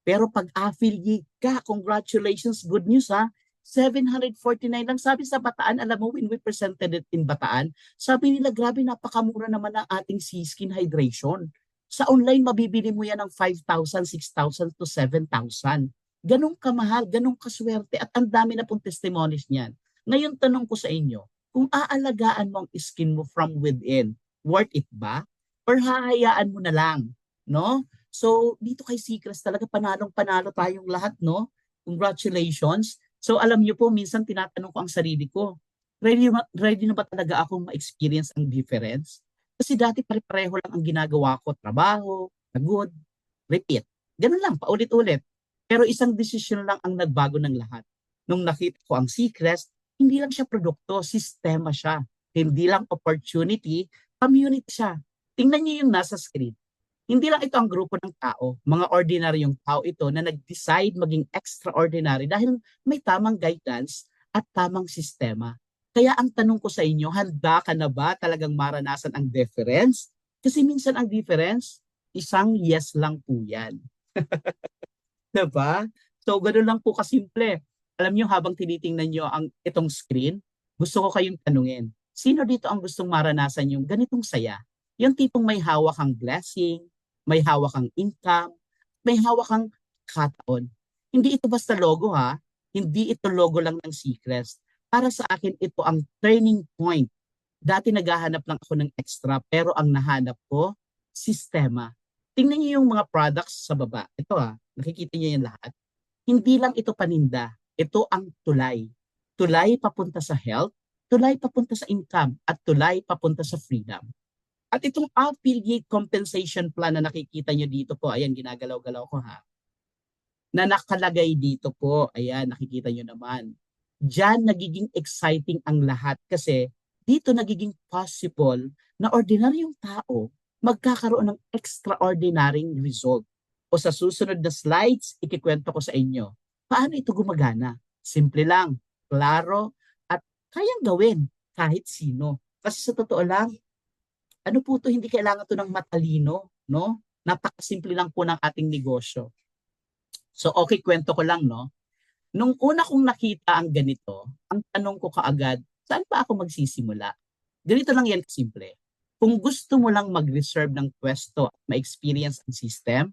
Pero pag affiliate ka, congratulations, good news ha. 749 lang. Sabi sa Bataan, alam mo, when we presented it in Bataan, sabi nila, grabe, napakamura naman ang ating sea skin hydration. Sa online, mabibili mo yan ng 5,000, 6,000 to 7,000. Ganong kamahal, ganong kaswerte, at ang dami na pong testimonies niyan. Ngayon, tanong ko sa inyo, kung aalagaan mo ang skin mo from within, worth it ba? Or hahayaan mo na lang? No? So, dito kay Seacrest talaga panalong-panalo tayong lahat, no? Congratulations. So alam niyo po, minsan tinatanong ko ang sarili ko, ready na ba talaga akong ma-experience ang difference? Kasi dati pare-pareho lang ang ginagawa ko, trabaho, pagod, repeat. Ganun lang, paulit-ulit. Pero isang desisyon lang ang nagbago ng lahat. Nung nakita ko ang Seacrest, hindi lang siya produkto, sistema siya. Hindi lang opportunity, community siya. Tingnan niyo yung nasa screen. Hindi lang ito ang grupo ng tao, mga ordinaryong tao ito na nag-decide maging extraordinary dahil may tamang guidance at tamang sistema. Kaya ang tanong ko sa inyo, handa ka na ba talagang maranasan ang difference? Kasi minsan ang difference, isang yes lang po yan. Diba? So, ganoon lang po kasimple. Alam niyo, habang tinitingnan niyo itong screen, gusto ko kayong tanungin, sino dito ang gustong maranasan yung ganitong saya? Yung tipong may hawak kang blessing, may hawak kang income, may hawak kang kataon. Hindi ito basta logo ha, hindi ito logo lang ng Seacrest. Para sa akin, ito ang turning point. Dati naghahanap lang ako ng extra, pero ang nahanap ko, sistema. Tingnan niyo yung mga products sa baba. Ito nakikita niyo yung lahat. Hindi lang ito paninda, ito ang tulay. Tulay papunta sa health, tulay papunta sa income, at tulay papunta sa freedom. At itong affiliate compensation plan na nakikita nyo dito po, ayan, ginagalaw-galaw ko na nakalagay dito po, ayan, nakikita nyo naman. Diyan nagiging exciting ang lahat kasi dito nagiging possible na ordinaryong tao magkakaroon ng extraordinary result. O sa susunod na slides, ikikwento ko sa inyo. Paano ito gumagana? Simple lang, klaro, at kayang gawin kahit sino. Kasi sa totoo lang, ano po to, hindi kailangan to ng matalino, no? Napakasimple lang po ng ating negosyo. So okay, kwento ko lang, no? Nung una kong nakita ang ganito, ang tanong ko kaagad, saan pa ako magsisimula? Ganito lang yan simple. Kung gusto mo lang mag-reserve ng pwesto at ma-experience ang system,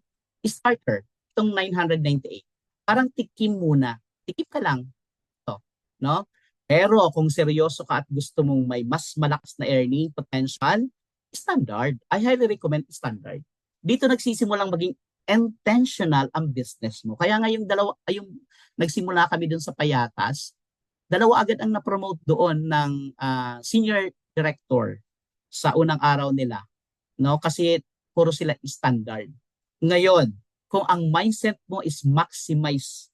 starter, itong 998. Parang tikim muna. Tikim ka lang. Ito, no? Pero kung seryoso ka at gusto mong may mas malakas na earning potential, standard. I highly recommend standard. Dito nagsisimulang maging intentional ang business mo. Kaya nga yung nagsimula kami dun sa Payatas, dalawa agad ang na-promote doon ng senior director sa unang araw nila, no? Kasi puro sila standard. Ngayon, kung ang mindset mo is i-maximize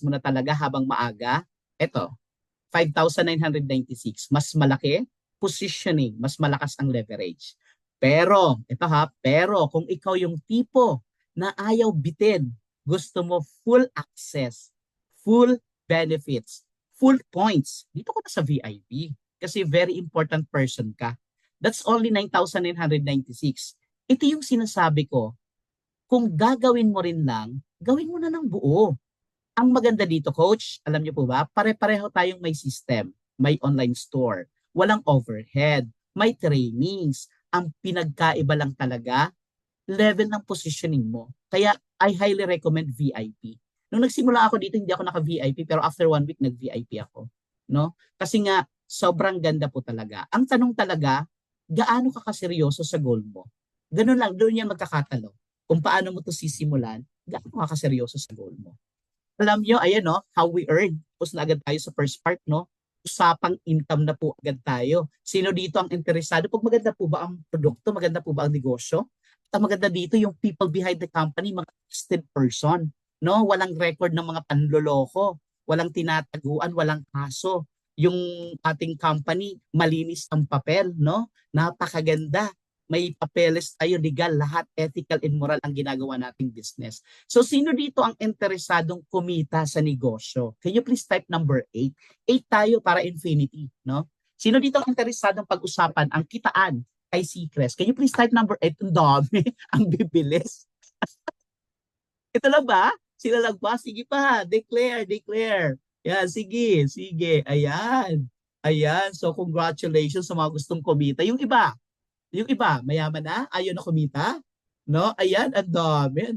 mo na talaga habang maaga, eto, 5,996, mas malaki, positioning, mas malakas ang leverage. Pero, pero kung ikaw yung tipo na ayaw bitin, gusto mo full access, full benefits, full points, dito ko na sa VIP kasi very important person ka. That's only 9,996. Ito yung sinasabi ko, kung gagawin mo rin lang, gawin mo na ng buo. Ang maganda dito, coach, alam niyo po ba, pare-pareho tayong may system, may online store, walang overhead, may trainings. Ang pinagkaiba lang talaga, level ng positioning mo. Kaya I highly recommend VIP. Nung nagsimula ako dito, hindi ako naka-VIP, pero after 1 week, nag-VIP ako. No? Kasi nga, sobrang ganda po talaga. Ang tanong talaga, gaano ka kaseryoso sa goal mo? Ganun lang, doon yan magkakatalo. Kung paano mo to sisimulan, gaano ka kaseryoso sa goal mo? Alam nyo, ayan no, how we earn. Tapos na agad tayo sa first part, no? Usapang income na po agad tayo. Sino dito ang interesado? Pag maganda po ba ang produkto, maganda po ba ang negosyo? At ang maganda dito, yung people behind the company, mga trusted person. No? Walang record ng mga panloloko. Walang tinataguan, walang kaso. Yung ating company, malinis ang papel. No? Napakaganda. May papeles tayo, legal, lahat ethical and moral ang ginagawa nating business. So sino dito ang interesadong kumita sa negosyo? Can you please type number 8? 8 tayo para infinity, no? Sino dito ang interesadong pag-usapan ang kitaan kay Seacrest? Can you please type number 8? Ang dami, ang bibilis. Ito lang ba? Sila lang ba? Sige pa, declare. Yan, sige. Ayan. So congratulations sa mga gustong kumita. Yung iba, mayaman na, ayaw na kumita. No? Ayan, ang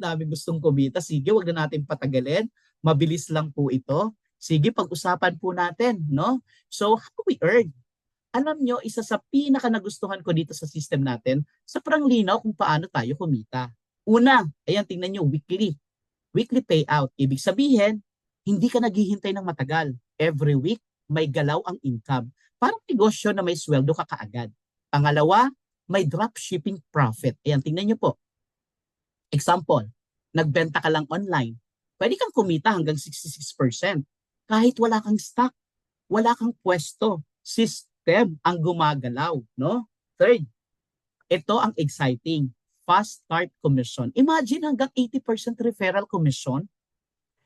dami gustong kumita. Sige, wag na natin patagalin. Mabilis lang po ito. Sige, pag-usapan po natin, no? So, how do we earn? Alam nyo, isa sa pinaka nagustuhan ko dito sa system natin, sobrang linaw kung paano tayo kumita. Una, ayan, tingnan nyo, weekly. Weekly payout. Ibig sabihin, hindi ka naghihintay ng matagal. Every week, may galaw ang income. Parang negosyo na may sweldo ka kaagad. Pangalawa, may dropshipping profit. Ayan, tingnan nyo po. Example, nagbenta ka lang online. Pwede kang kumita hanggang 66%. Kahit wala kang stock, wala kang pwesto. System ang gumagalaw. No? Third, ito ang exciting. Fast start commission. Imagine hanggang 80% referral commission.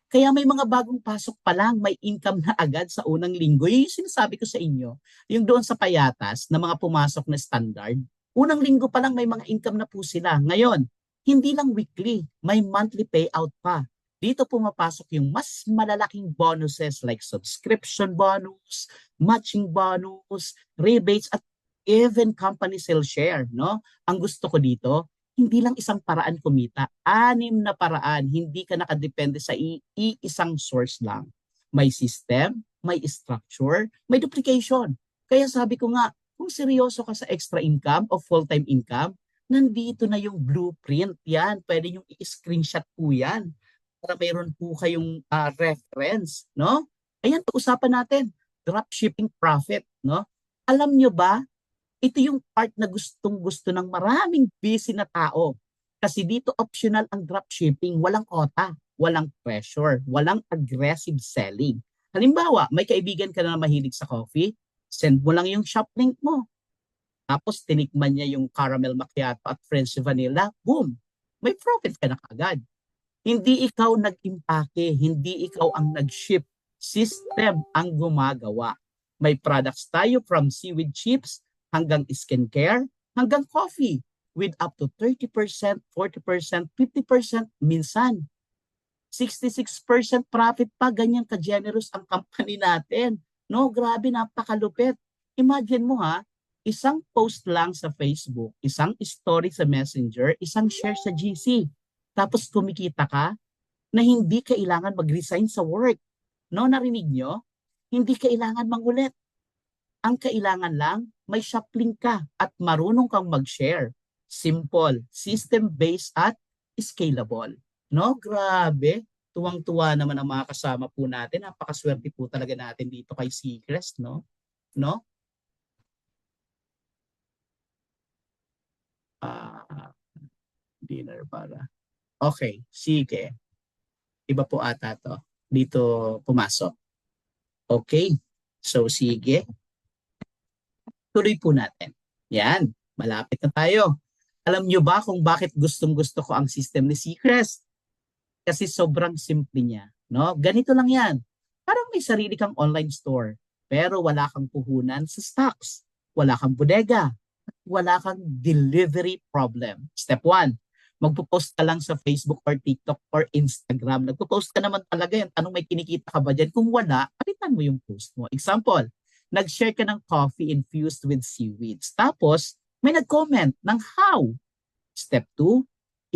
Kaya may mga bagong pasok pa lang, may income na agad sa unang linggo. Yung sinasabi ko sa inyo, yung doon sa Payatas na mga pumasok na standard, unang linggo pa lang may mga income na po sila. Ngayon, hindi lang weekly, may monthly payout pa. dito pumapasok yung mas malalaking bonuses like subscription bonus, matching bonus, rebates, at even company sales share, no? Ang gusto ko dito, hindi lang isang paraan kumita, 6 na paraan. Hindi ka nakadepende sa iisang source lang. May system, may structure, may duplication. Kaya sabi ko nga, kung seryoso ka sa extra income o full-time income, nandito na yung blueprint yan. Pwede yung i-screenshot po yan para mayroon po kayong reference, no? Ayan, pag-usapan natin, dropshipping profit, no? Alam nyo ba, ito yung part na gustong-gusto ng maraming busy na tao. Kasi dito optional ang dropshipping, walang quota, walang pressure, walang aggressive selling. Halimbawa, may kaibigan ka na mahilig sa coffee, send mo lang yung shop link mo. Tapos tinikman niya yung caramel macchiato at French vanilla, boom! May profit ka na kagad. Hindi ikaw nag-impake, hindi ikaw ang nag-ship. System ang gumagawa. May products tayo from seaweed chips hanggang skincare, hanggang coffee with up to 30%, 40%, 50%, minsan 66% profit pa, ganyan ka-generous ang company natin. No, grabe, napakalupit. Imagine mo ha, isang post lang sa Facebook, isang story sa Messenger, isang share sa GC. Tapos kumikita ka na hindi kailangan mag-resign sa work. No, narinig nyo? Hindi kailangan mangulit. Ang kailangan lang, may shop link ka at marunong kang mag-share. Simple, system-based at scalable. No, grabe. Tuwang-tuwa naman ang mga kasama po natin. Napakaswerte po talaga natin dito kay Seacrest, no? No? Dinner para. Okay, sige. Iba po ata to. Dito pumasok. Okay. So, sige. Tuloy po natin. Yan. Malapit na tayo. Alam nyo ba kung bakit gustong-gusto ko ang system ni Seacrest? Kasi sobrang simple niya. No? Ganito lang yan. Parang may sarili kang online store, pero wala kang puhunan sa stocks. Wala kang bodega. Wala kang delivery problem. Step 1, magpo-post ka lang sa Facebook or TikTok or Instagram. Nagpo-post ka naman talaga yan. Tanong may kinikita ka ba dyan? Kung wala, palitan mo yung post mo. Example, nag-share ka ng coffee infused with seaweeds. Tapos, may nag-comment ng how. Step 2,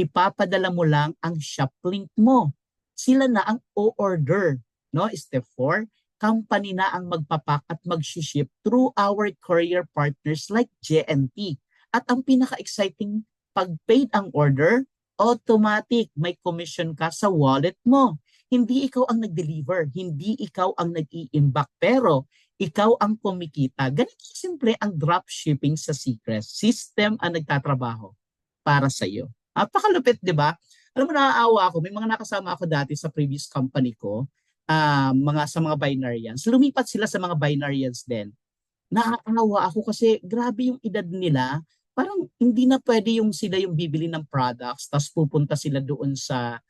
ipapadala mo lang ang shop link mo. Sila na ang o-order. No? Step 4, company na ang magpapak at mag-ship through our courier partners like JNT. At ang pinaka-exciting, pag paid ang order, automatic may commission ka sa wallet mo. Hindi ikaw ang nag-deliver, hindi ikaw ang nag-i-imbak, pero ikaw ang kumikita. Ganito simple ang dropshipping sa Seacrest. System ang nagtatrabaho para sa iyo. Napakalupit, di ba? Alam mo, naaawa ako. May mga nakasama ako dati sa previous company ko, sa mga binarians. Lumipat sila sa mga binarians din. Naaawa ako kasi grabe yung edad nila. Parang hindi na pwede yung sila yung bibili ng products tapos pupunta sila doon sa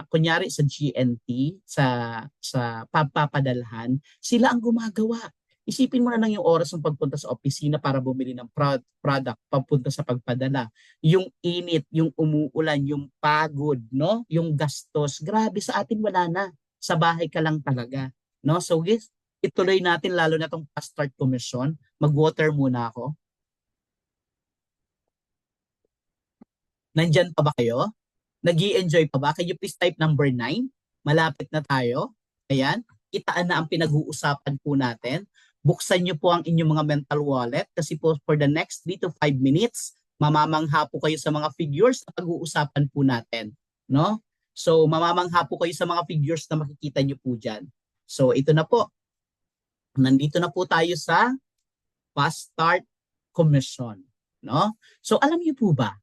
kunyari sa GNT, sa papapadalhan, sila ang gumagawa. Isipin mo na lang yung oras ng pagpunta sa opisina para bumili ng product, papunta sa pagpadala. Yung init, yung umuulan, yung pagod, no? Yung gastos. Grabe, sa atin wala na. Sa bahay ka lang talaga. No? So, guys, ituloy natin lalo na itong fast start commission. Mag-water muna ako. Nandyan pa ba kayo? Nag-i-enjoy pa ba? Can you please type number 9? Malapit na tayo. Ayan. Kitaan na ang pinag-uusapan po natin. Buksan nyo po ang inyong mga mental wallet kasi po for the next 3 to 5 minutes, mamamangha po kayo sa mga figures na pag-uusapan po natin. No? So, mamamangha po kayo sa mga figures na makikita nyo po dyan. So, ito na po. Nandito na po tayo sa fast start commission. No? So, alam niyo po ba,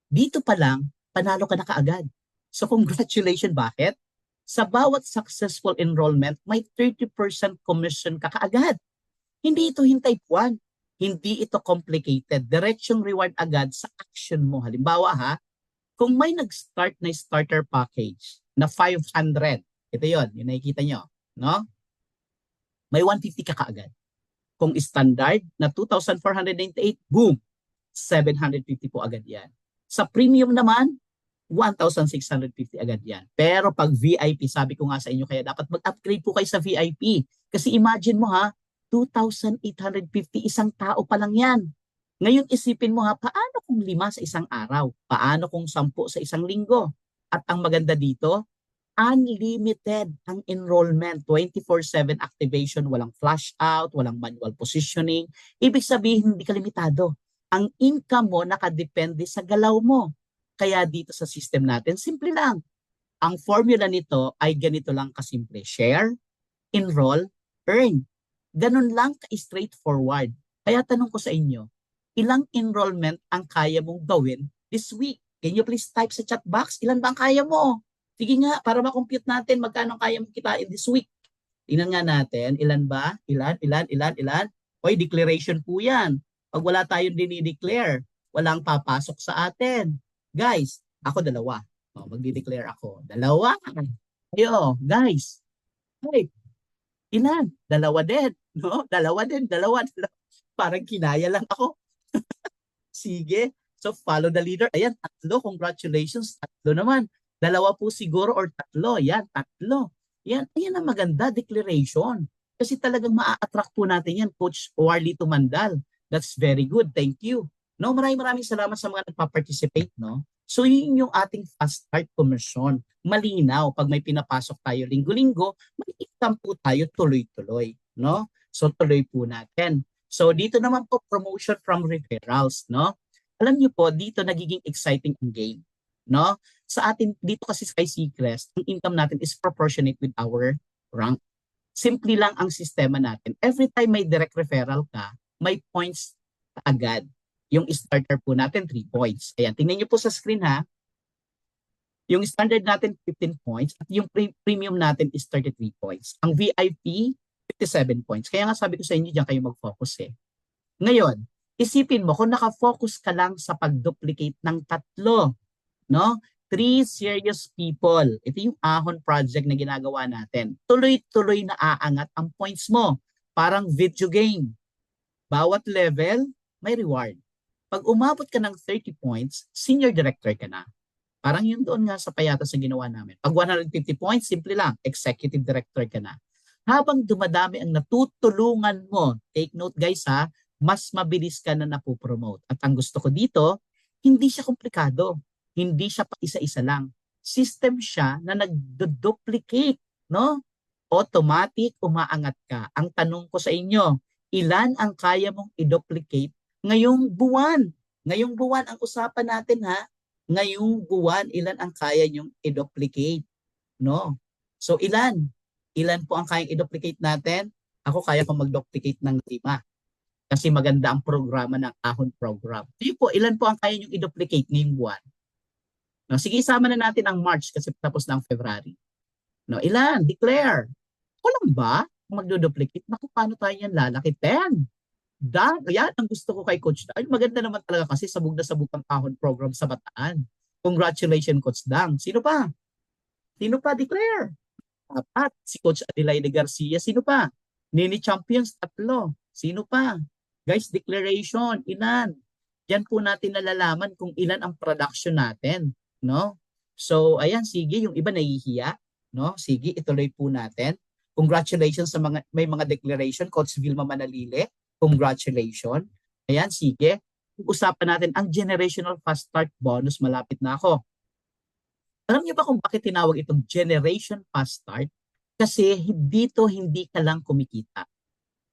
dito pa lang, panalo ka na kaagad. So, congratulations. Bakit? Sa bawat successful enrollment, may 30% commission ka kaagad. Hindi ito hintay puwan. Hindi ito complicated. Diretsong reward agad sa action mo. Halimbawa ha, kung may nag-start na starter package na 500, ito yon, yung nakikita nyo, no? May 150 ka kaagad. Kung standard na 2,498, boom, 750 po agad yan. Sa premium naman, 1,650 agad yan. Pero pag VIP, sabi ko nga sa inyo, kaya dapat mag-upgrade po kayo sa VIP. Kasi imagine mo ha, 2,850 isang tao pa lang yan. Ngayon isipin mo ha, paano kung 5 sa isang araw? Paano kung 10 sa isang linggo? At ang maganda dito, unlimited ang enrollment, 24/7 activation, walang flash out, walang manual positioning. Ibig sabihin, hindi ka limitado. Ang income mo nakadepende sa galaw mo. Kaya dito sa system natin, simple lang. Ang formula nito ay ganito lang kasimple. Share, enroll, earn. Ganun lang ka-straightforward. Kaya tanong ko sa inyo, ilang enrollment ang kaya mong gawin this week? Can you please type sa chat box? Ilan ba ang kaya mo? Sige nga, para ma-compute natin magkano kaya mong kitain this week. Tingnan nga natin, ilan ba? Ilan? Hoy, declaration po yan. Pag wala tayong dinideclare, walang papasok sa atin. Guys, ako 2. Magdi-declare ako. 2. Ayo, guys. Hey, ilan? 2 din. No? 2 din. Parang kinaya lang ako. Sige. So, follow the leader. Ayan, 3. Congratulations. 3 naman. 2 po siguro or 3. Yan, 3. Yan ang maganda, declaration. Kasi talagang maa-attract po natin yan, Coach Warly Tumandal. That's very good. Thank you. No, maraming salamat sa mga nagpa-participate, no? So, yun yung ating fast start commercial. Malinaw, pag may pinapasok tayo linggo-linggo, may income po tayo tuloy-tuloy, no? So, tuloy po natin. So, dito naman po, promotion from referrals, no? Alam niyo po, dito nagiging exciting ang game, no? Sa atin, dito kasi sa Seacrest, ang income natin is proportionate with our rank. Simple lang ang sistema natin. Every time may direct referral ka, may points agad. Yung starter po natin, 3 points. Ayan, tingnan niyo po sa screen ha. Yung standard natin, 15 points. At yung premium natin is 33 points. Ang VIP, 57 points. Kaya nga sabi ko sa inyo, diyan kayo mag-focus eh. Ngayon, isipin mo, kung nakafocus ka lang sa pag-duplicate ng 3, no? 3 serious people. Ito yung Ahon project na ginagawa natin. Tuloy-tuloy na aangat ang points mo. Parang video game. Bawat level, may reward. Pag umabot ka ng 30 points, senior director ka na. Parang yun doon nga sa Payatas na ginawa namin. Pag 150 points, simple lang, executive director ka na. Habang dumadami ang natutulungan mo, take note guys ha, mas mabilis ka na napopromote. At ang gusto ko dito, hindi siya komplikado. Hindi siya pa isa-isa lang. System siya na nag-duplicate, no? Automatic, umaangat ka. Ang tanong ko sa inyo, ilan ang kaya mong i-duplicate ngayong buwan? Ngayong buwan ang usapan natin ha. Ngayong buwan, ilan ang kaya nyong i-duplicate? No? So ilan? Ilan po ang kayang i-duplicate natin? Ako kaya kong mag-duplicate ng 5. Kasi maganda ang programa ng Ahon program. Kayo po, ilan po ang kaya nyong i-duplicate ngayong buwan? No, sige, isama na natin ang March kasi tapos na ang February. No, ilan? Declare. Ako lang ba? Kung magdo-duplicate, naku, paano tayo yan lalaki? 10. Yan ang gusto ko kay Coach Dang. Maganda naman talaga kasi sabog na sabog ang Ahon program sa Bataan. Congratulations, Coach Dang. Sino pa? Sino pa? Declare. At si Coach Adelaide Garcia. Sino pa? Nini Champions, 3. Sino pa? Guys, declaration. Ilan? Diyan po natin nalalaman kung ilan ang production natin. No? So, ayan, sige, yung iba nahihiya. No? Sige, ituloy po natin. Congratulations sa may mga declaration. Coach Vilma Manalile, congratulations. Ayan, sige. Usapan natin ang generational fast start bonus. Malapit na ako. Alam niyo ba kung bakit tinawag itong generation fast start? Kasi dito hindi ka lang kumikita.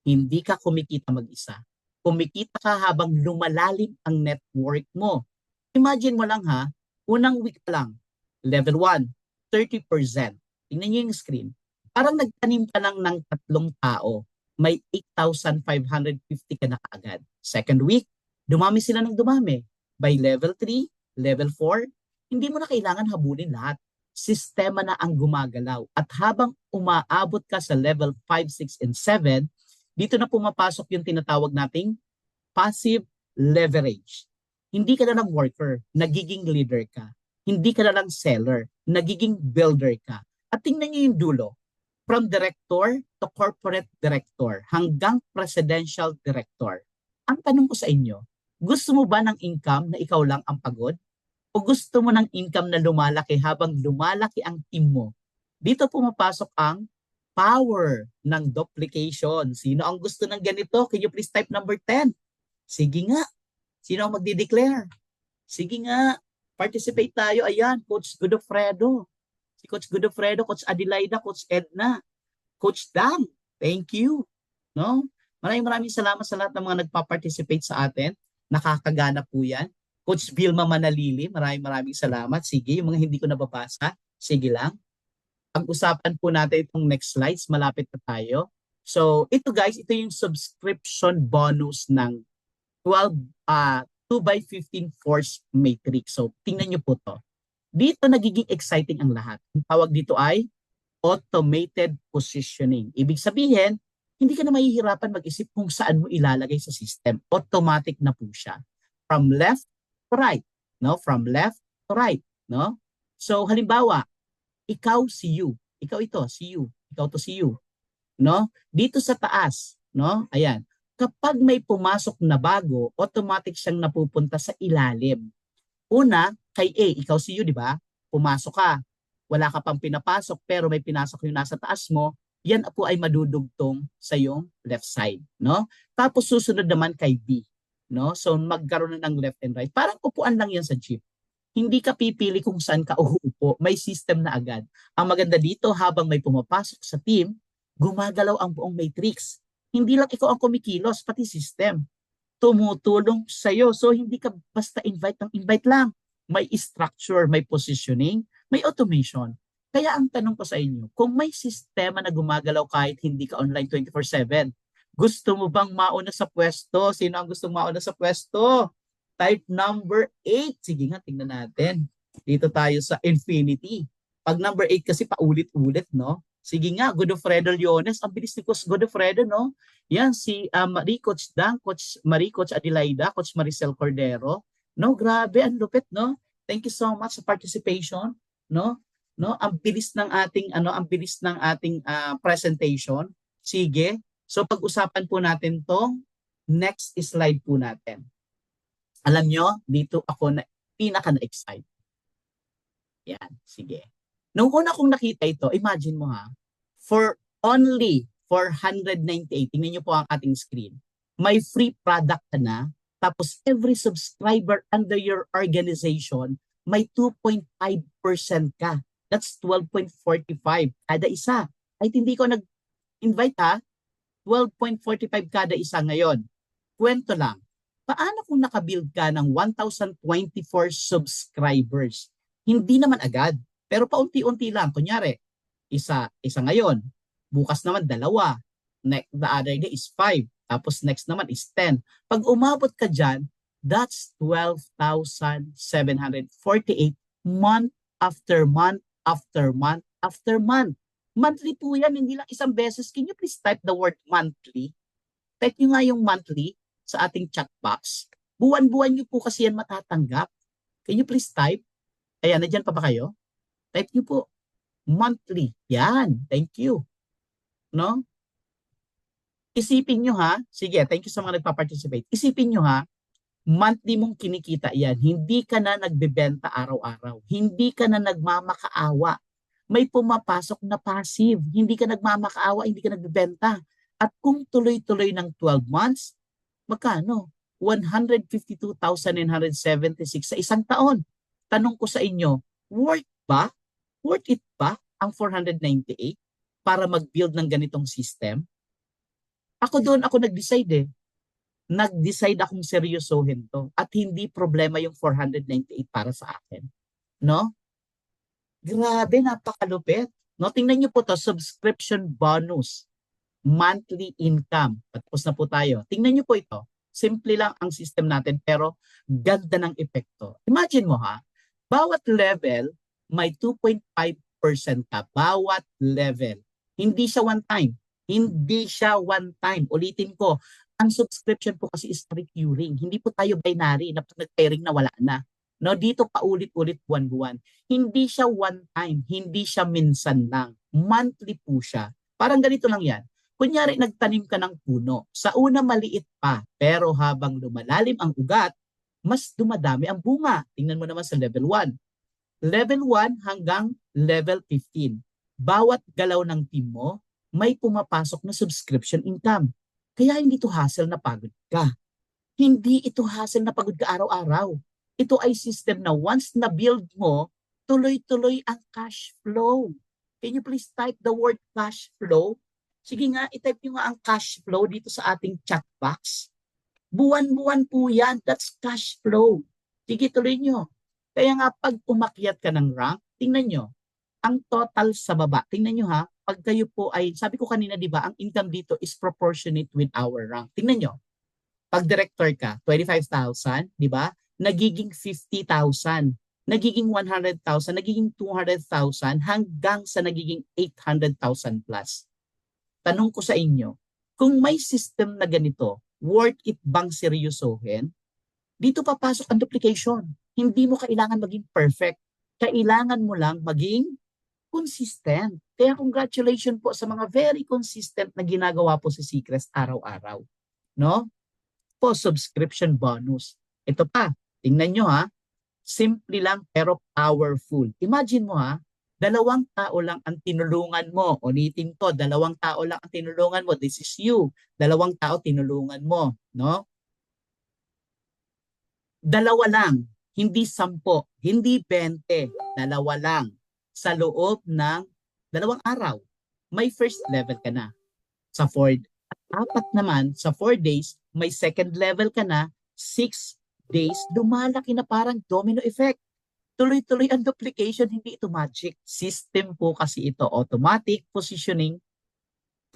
Hindi ka kumikita mag-isa. Kumikita ka habang lumalalim ang network mo. Imagine mo lang ha, unang week pa lang, level 1, 30%. Tingnan niyo yung screen. Parang nagtanim ka lang ng 3 tao, may 8,550 ka na kaagad. Second week, dumami sila ng dumami. By level 3, level 4, hindi mo na kailangan habulin lahat. Sistema na ang gumagalaw. At habang umaabot ka sa level 5, 6, and 7, dito na pumapasok yung tinatawag nating passive leverage. Hindi ka na lang worker, nagiging leader ka. Hindi ka na lang seller, nagiging builder ka. At tingnan niyo yung dulo. From director to corporate director hanggang presidential director. Ang tanong ko sa inyo, gusto mo ba ng income na ikaw lang ang pagod? o gusto mo ng income na lumalaki habang lumalaki ang team mo, dito pumapasok ang power ng duplication. Sino ang gusto ng ganito? Can you please type number 10? Sige nga. Sino ang magdi-declare? Sige nga. Participate tayo. Ayan, Coach Godofredo. Si Coach Godofredo, Coach Adelaida, Coach Edna, Coach Dang. Thank you. No? Maraming salamat sa lahat ng mga nagpa-participate sa atin. Nakakagana po yan. Coach Vilma Manalili, maraming salamat. Sige, yung mga hindi ko nababasa, sige lang. Pag-usapan po natin itong next slides, malapit na tayo. So, ito guys, ito yung subscription bonus ng 2x15 force matrix. So, tingnan nyo po to. Dito nagiging exciting ang lahat. Ang tawag dito ay automated positioning. Ibig sabihin, hindi ka na mahihirapan mag-isip kung saan mo ilalagay sa system. Automatic na po siya. From left to right, no? From left to right, no? So halimbawa, ikaw si you. Ikaw ito, si you. Ikaw to si you, no? Dito sa taas, no? Ayan. Kapag may pumasok na bago, automatic siyang napupunta sa ilalim. Una, kay A, ikaw si you, di ba? Pumasok ka. Wala ka pang pinapasok pero may pinasok yung nasa taas mo, yan po ay madudugtong sa yung left side, no? Tapos susunod naman kay B, no? So magkaroon na ng left and right. Parang upuan lang yan sa jeep. Hindi ka pipili kung saan ka uupo, may system na agad. Ang maganda dito, habang may pumapasok sa team, gumagalaw ang buong matrix. Hindi lang ikaw ang kumikilos, pati system tumutulong sa iyo. So hindi ka basta invite lang. May structure, may positioning, may automation. Kaya ang tanong ko sa inyo, kung may sistema na gumagalaw kahit hindi ka online 24/7, gusto mo bang mauna sa pwesto? Sino ang gustong mauna sa pwesto? Type number 8. Sige nga, tingnan natin. Dito tayo sa infinity. Pag number 8 kasi paulit-ulit, no? Sige nga, Godofredo Leones. Ang bilis ni Coach Godofredo, no? Yan, si Marie, Coach Dang, Coach Marie, Coach Adelaida, Coach Maricel Cordero. No, grabe, ang lupit, no? Thank you so much sa participation, no? No, ang bilis ng ating presentation. Sige. So pag-usapan po natin 'tong next slide po natin. Alam nyo, dito ako na pinaka na-excite. Yan, sige. Nung una kong nakita ito, imagine mo ha, for only 498, tingnan nyo po ang ating screen, may free product ka na, tapos every subscriber under your organization, may 2.5% ka. That's 12.45 kada isa. Ay, hindi ko nag-invite ha, 12.45 kada isa ngayon. Kwento lang, paano kung nakabuild ka ng 1,024 subscribers? Hindi naman agad. Pero paunti-unti lang. Kunyari, isa ngayon. Bukas naman, 2. The other day is 5. Tapos next naman is 10. Pag umabot ka dyan, that's 12,748 month after month after month after month. Monthly po yan, hindi lang isang beses. Can you please type the word monthly? Type nyo nga yung monthly sa ating chat box. Buwan-buwan nyo po kasi yan matatanggap. Can you please type? Ayan, nadyan pa ba kayo? Type nyo po, monthly. Yan, thank you. No? Isipin nyo ha, sige, thank you sa mga nagpa-participate. Isipin nyo ha, monthly mong kinikita yan. Hindi ka na nagbebenta araw-araw. Hindi ka na nagmamakaawa. May pumapasok na passive. Hindi ka nagmamakaawa, hindi ka nagbebenta. At kung tuloy-tuloy ng 12 months, magkano? 152,976 sa isang taon. Tanong ko sa inyo, worth ba? Worth it ba ang 498 para mag-build ng ganitong system? Ako doon ako nag-decide eh. Nag-decide akong seryosohin to at hindi problema yung 498 para sa akin. No? Grabe, napakalupit. No, tingnan niyo po to, subscription bonus, monthly income. Tapos na po tayo. Tingnan niyo po ito. Simple lang ang system natin pero ganda ng epekto. Imagine mo ha, bawat level may 2.5% ka. Bawat level. Hindi siya one time. Hindi siya one time. Ulitin ko, ang subscription po kasi is recurring. Hindi po tayo binary na pag nag-pairing na wala na. No, dito paulit-ulit buwan-buwan. Hindi siya one time. Hindi siya minsan lang. Monthly po siya. Parang ganito lang yan. Kunyari, nagtanim ka ng puno. Sa una maliit pa, pero habang lumalalim ang ugat, mas dumadami ang bunga. Tingnan mo naman sa level 1. Level 1 hanggang level 15. Bawat galaw ng team mo, may pumapasok na subscription income. Kaya hindi ito hassle na pagod ka. Hindi ito hassle na pagod ka araw-araw. Ito ay system na once na build mo, tuloy-tuloy ang cash flow. Can you please type the word cash flow? Sige nga, itype nyo nga ang cash flow dito sa ating chat box. Buwan-buwan po yan. That's cash flow. Sige, tuloy nyo. Kaya nga, pag umakyat ka ng rank, tingnan nyo, ang total sa baba. Tingnan nyo ha, pag kayo po ay, sabi ko kanina, di ba, ang income dito is proportionate with our rank. Tingnan nyo, pag director ka, 25,000, di ba? Nagiging 50,000, nagiging 100,000, nagiging 200,000, hanggang sa nagiging 800,000 plus. Tanong ko sa inyo, kung may system na ganito, worth it bang seryosohin? Dito papasok ang duplication. Hindi mo kailangan maging perfect. Kailangan mo lang maging consistent. Kaya congratulations po sa mga very consistent na ginagawa po sa Seacrest araw-araw. No? Po, subscription bonus. Ito pa, tingnan nyo ha. Simple lang pero powerful. Imagine mo ha, 2 tao lang ang tinulungan mo. Ulitin ko, 2 tao lang ang tinulungan mo. This is you. 2 tao tinulungan mo. No? 2 lang. Hindi 10, hindi 20. 2 lang. Sa loob ng 2 araw, may first level ka na. Sa 4, 4 naman, sa 4 days, may second level ka na. 6 days, lumalaki na parang domino effect. Tuloy-tuloy ang duplication, hindi ito magic. System po kasi ito, automatic positioning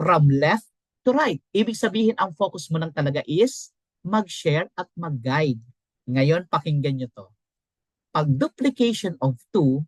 from left to right. Ibig sabihin, ang focus mo lang talaga is mag-share at mag-guide. Ngayon, pakinggan nyo to. Pag duplication of 2,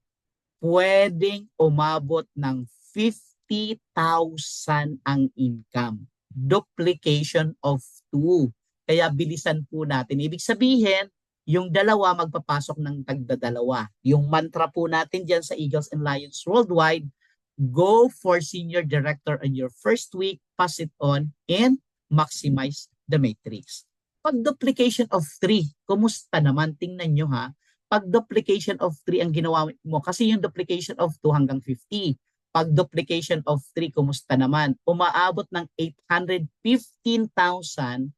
pwedeng umabot ng 50,000 ang income. Duplication of 2. Kaya bilisan po natin. Ibig sabihin, yung 2 magpapasok ng tagda-2. Yung mantra po natin dyan sa Eagles and Lions Worldwide, go for senior director on your first week, pass it on, and maximize the matrix. Pag duplication of 3, kumusta naman? Tingnan nyo ha. Pag duplication of 3 ang ginawa mo, kasi yung duplication of 2 hanggang 50. Pag duplication of 3, kumusta naman? Umaabot ng 815,000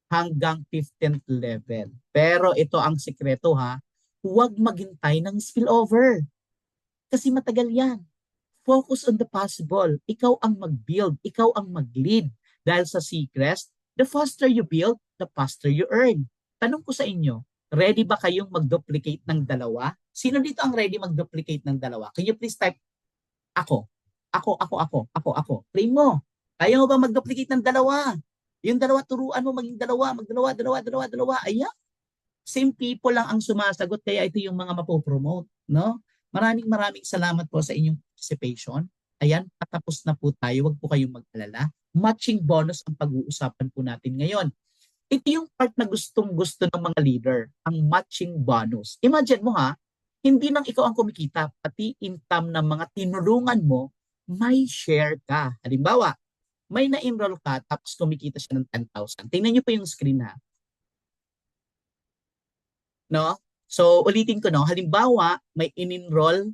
hanggang 15th level. Pero ito ang sikreto ha, huwag maghintay ng spillover. Kasi matagal yan. Focus on the possible. Ikaw ang mag-build, ikaw ang mag-lead. Dahil sa Seacrest, the faster you build, the faster you earn. Tanong ko sa inyo, ready ba kayong mag-duplicate ng 2? Sino dito ang ready mag-duplicate ng 2? Can you please type, ako. Ako. Claim mo. Kaya mo ba mag-duplicate ng 2? Yung 2, turuan mo maging 2, mag-2. Ayan. Same people lang ang sumasagot, kaya ito yung mga mapopromote. No? Maraming salamat po sa inyong participation. Ayan, patapos na po tayo. Huwag po kayong mag-alala. Matching bonus ang pag-uusapan po natin ngayon. Ito yung part na gustong-gusto ng mga leader, ang matching bonus. Imagine mo ha, hindi lang ikaw ang kumikita, pati income ng mga tinulungan mo, may share ka. Halimbawa, may na-enroll ka tapos kumikita siya ng 10,000. Tingnan niyo po yung screen ha. No? So, ulitin ko no, halimbawa, may in-enroll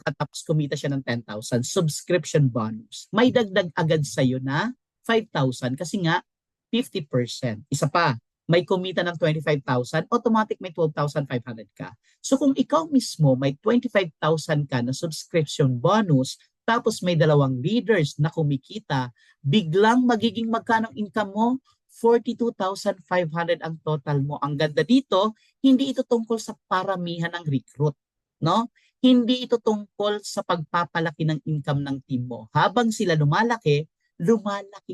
ka tapos kumita siya ng 10,000, subscription bonus. May dagdag agad sa'yo na 5,000 kasi nga 50%. Isa pa, may kumita ng 25,000, automatic may 12,500 ka. So kung ikaw mismo may 25,000 ka na subscription bonus, tapos may 2 leaders na kumikita, biglang magiging magkano income mo? 42,500 ang total mo. Ang ganda dito, hindi ito tungkol sa paramihan ng recruit, no? Hindi ito tungkol sa pagpapalaki ng income ng team mo. Habang sila lumalaki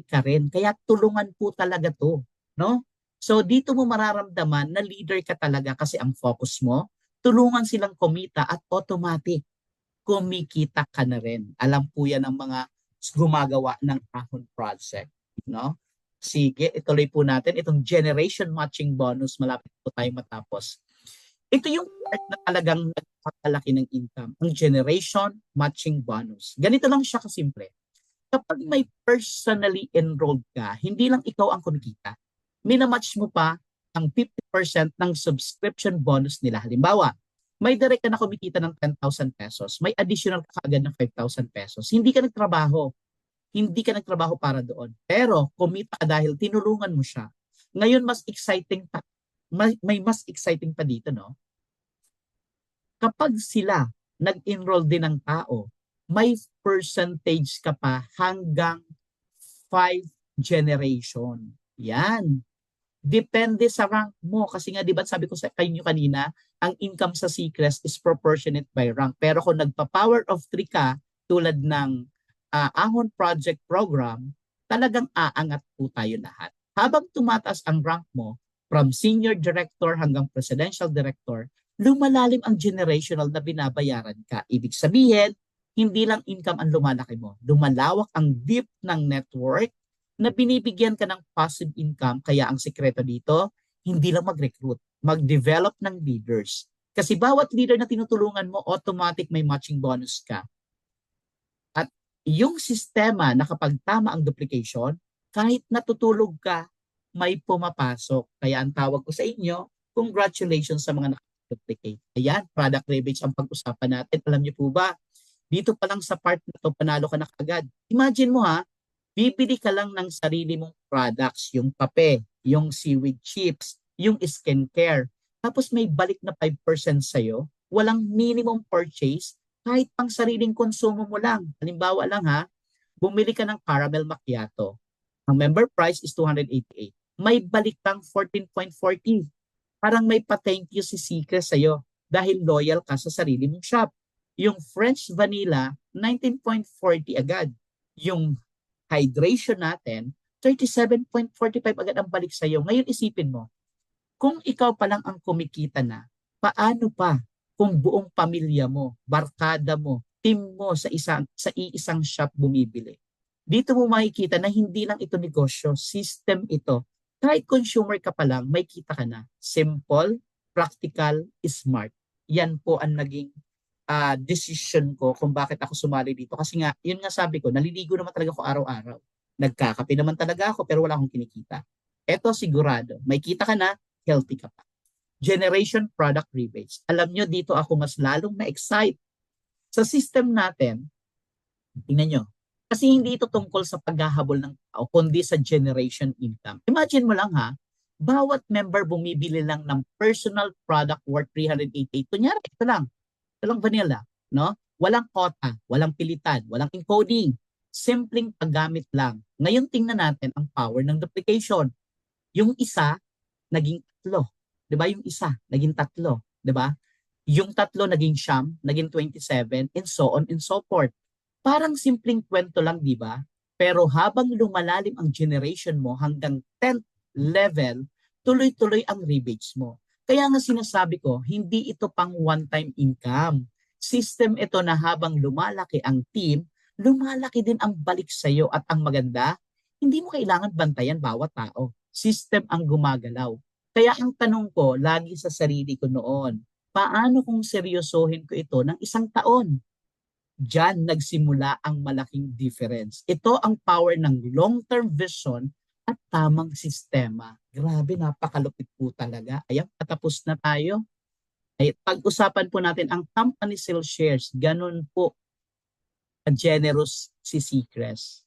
ka rin. Kaya tulungan po talaga to, no? So dito mo mararamdaman na leader ka talaga kasi ang focus mo, tulungan silang kumita at automatic kumikita ka na rin. Alam po yan ng mga gumagawa ng Ahon Project, no? Sige, ituloy po natin itong generation matching bonus. Malapit po tayo matapos. Ito yung part na talagang nagpapalaki ng income, ang generation matching bonus. Ganito lang siya kasimple. Kapag may personally enrolled ka, hindi lang ikaw ang kumikita. Minamatch mo pa ang 50% ng subscription bonus nila. Halimbawa, may direct ka na kumikita ng 10,000 pesos, may additional ka agad ng 5,000 pesos. Hindi ka nagtrabaho. Hindi ka nagtrabaho para doon. Pero kumita ka dahil tinulungan mo siya. Ngayon, mas exciting pa. May mas exciting pa dito, no? Kapag sila nag-enroll din ng tao, may percentage ka pa hanggang 5 generation. Yan. Depende sa rank mo. Kasi nga, di ba sabi ko sa inyo kanina, ang income sa Seacrest is proportionate by rank. Pero kung nagpa-power of 3 ka, tulad ng Ahon Project Program, talagang aangat po tayo lahat. Habang tumataas ang rank mo, from senior director hanggang presidential director, lumalalim ang generational na binabayaran ka. Ibig sabihin, hindi lang income ang lumalaki mo. Lumalawak ang deep ng network na binibigyan ka ng passive income. Kaya ang sekreto dito, hindi lang mag-recruit, mag-develop ng leaders. Kasi bawat leader na tinutulungan mo, automatic may matching bonus ka. At yung sistema na kapag tama ang duplication, kahit natutulog ka, may pumapasok. Kaya ang tawag ko sa inyo, congratulations sa mga nakaduplicate. Ayan, product rebates ang pag-usapan natin. Alam niyo po ba, dito pa lang sa part na to, panalo ka na kagad. Imagine mo ha, bibili ka lang ng sarili mong products, yung kape, yung seaweed chips, yung skincare. Tapos may balik na 5% sa'yo, walang minimum purchase, kahit pang sariling konsumo mo lang. Halimbawa lang ha, bumili ka ng caramel macchiato. Ang member price is 288. May balik kang 14.40. Parang may pa-thank you si Seacrest sa'yo dahil loyal ka sa sarili mong shop. Yung French vanilla, 19.40 agad. Yung hydration natin, 37.45 agad ang balik sa'yo. Ngayon isipin mo, kung ikaw pa lang ang kumikita na, paano pa kung buong pamilya mo, barkada mo, team mo sa iisang shop bumibili? Dito mo makikita na hindi lang ito negosyo, system ito. Kahit consumer ka pa lang, may kita ka na. Simple, practical, smart. Yan po ang naging decision ko kung bakit ako sumali dito. Kasi nga, yun nga sabi ko, naliligo naman talaga ako araw-araw. Nagkakape naman talaga ako pero wala akong kinikita. Eto sigurado, may kita ka na, healthy ka pa. Generation product rebates. Alam nyo, dito ako mas lalong na-excite. Sa system natin, tingnan nyo, kasi hindi ito tungkol sa paghahabol ng tao, kundi sa generation income. Imagine mo lang ha, bawat member bumibili lang ng personal product worth 388. Kunyari, ito lang vanilla, no? Walang quota, walang pilitan, walang encoding. Simpleng paggamit lang. Ngayon tingnan natin ang power ng duplication. Yung isa, naging 3. 'Di ba? Yung isa, naging 3. 'Di ba? Yung 3 naging 9, naging 27, and so on and so forth. Parang simpleng kwento lang, 'di ba? Pero habang lumalalim ang generation mo hanggang 10th level, tuloy-tuloy ang rebates mo. Kaya nga sinasabi ko, hindi ito pang one-time income. System ito na habang lumalaki ang team, lumalaki din ang balik sa iyo at ang maganda, hindi mo kailangan bantayan bawat tao. System ang gumagalaw. Kaya ang tanong ko lagi sa sarili ko noon, paano kung seryosohin ko ito ng 1 taon? Diyan nagsimula ang malaking difference. Ito ang power ng long-term vision at tamang sistema. Grabe, napakalupit po talaga. Ayan, patapos na tayo. Ay, pag-usapan po natin ang company sale shares. Ganun po generous si Seacrest.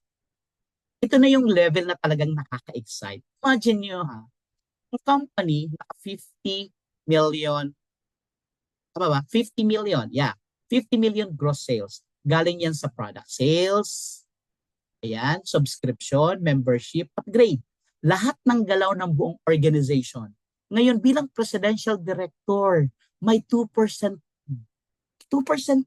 Ito na yung level na talagang nakaka-excite. Imagine nyo ha, ang company na 50 million, tama ba? 50 million, yeah. 50 million gross sales. Galing yan sa product sales, ayan, subscription, membership, upgrade. Lahat ng galaw ng buong organization. Ngayon, bilang presidential director, may 2%, 2%, 2%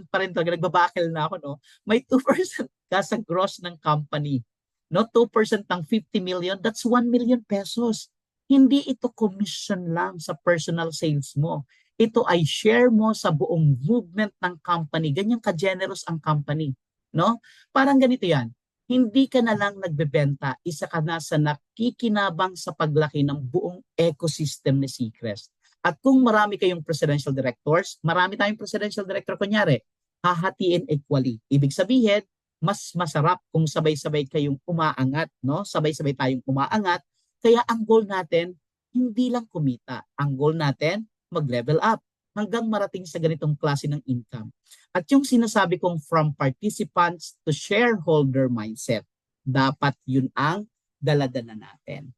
pa rin talaga, nagbabakil na ako, no? May 2% ka sa gross ng company. No, 2% ng 50 million, that's 1 million pesos. Hindi ito commission lang sa personal sales mo. Ito ay share mo sa buong movement ng company. Ganyan ka-generous ang company. No? Parang ganito yan. Hindi ka na lang nagbebenta, isa ka na sa nakikinabang sa paglaki ng buong ecosystem ni Seacrest. At kung marami kayong presidential directors, marami tayong presidential director kunyari, hahatiin equally. Ibig sabihin, mas masarap kung sabay-sabay kayong umaangat, no? Sabay-sabay tayong umaangat Kaya ang goal natin, hindi lang kumita. Ang goal natin, mag-level up hanggang marating sa ganitong klase ng income. At yung sinasabi kong from participants to shareholder mindset, dapat yun ang daladala natin.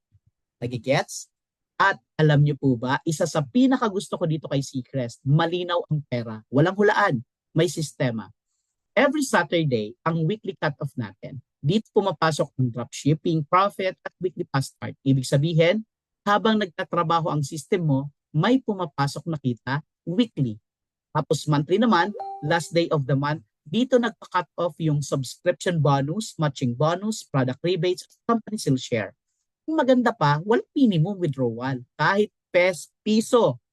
Nagigets? At alam niyo po ba, isa sa pinakagusto ko dito kay Seacrest, malinaw ang pera. Walang hulaan, may sistema. Every Saturday, ang weekly cut-off natin. Dito pumapasok ang dropshipping, profit, at weekly past start. Ibig sabihin, habang nagtatrabaho ang system mo, may pumapasok na kita weekly. Tapos monthly naman, last day of the month, dito nagpa-cut off yung subscription bonus, matching bonus, product rebates, at company sale share. Kung maganda pa, walang minimum withdrawal. Kahit peso,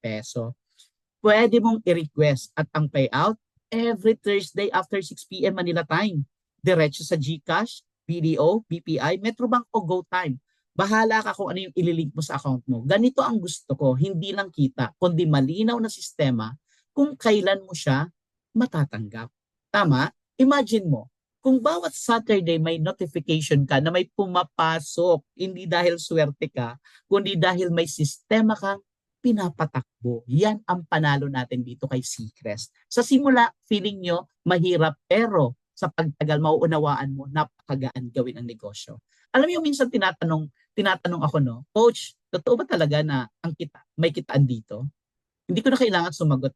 pwede mong i-request at ang payout every Thursday after 6 p.m. Manila time. Diretso sa GCash, BDO, BPI, Metrobank o GoTime. Bahala ka kung ano yung ililink mo sa account mo. Ganito ang gusto ko, hindi lang kita, kundi malinaw na sistema kung kailan mo siya matatanggap. Tama? Imagine mo, kung bawat Saturday may notification ka na may pumapasok, hindi dahil swerte ka, kundi dahil may sistema kang pinapatakbo. Yan ang panalo natin dito kay Seacrest. Sa simula, feeling nyo mahirap, pero sa pagtagal, mauunawaan mo, napakagaan gawin ang negosyo. Alam mo yung minsan tinatanong ako, no, Coach, totoo ba talaga na may kitaan dito? Hindi ko na kailangan sumagot.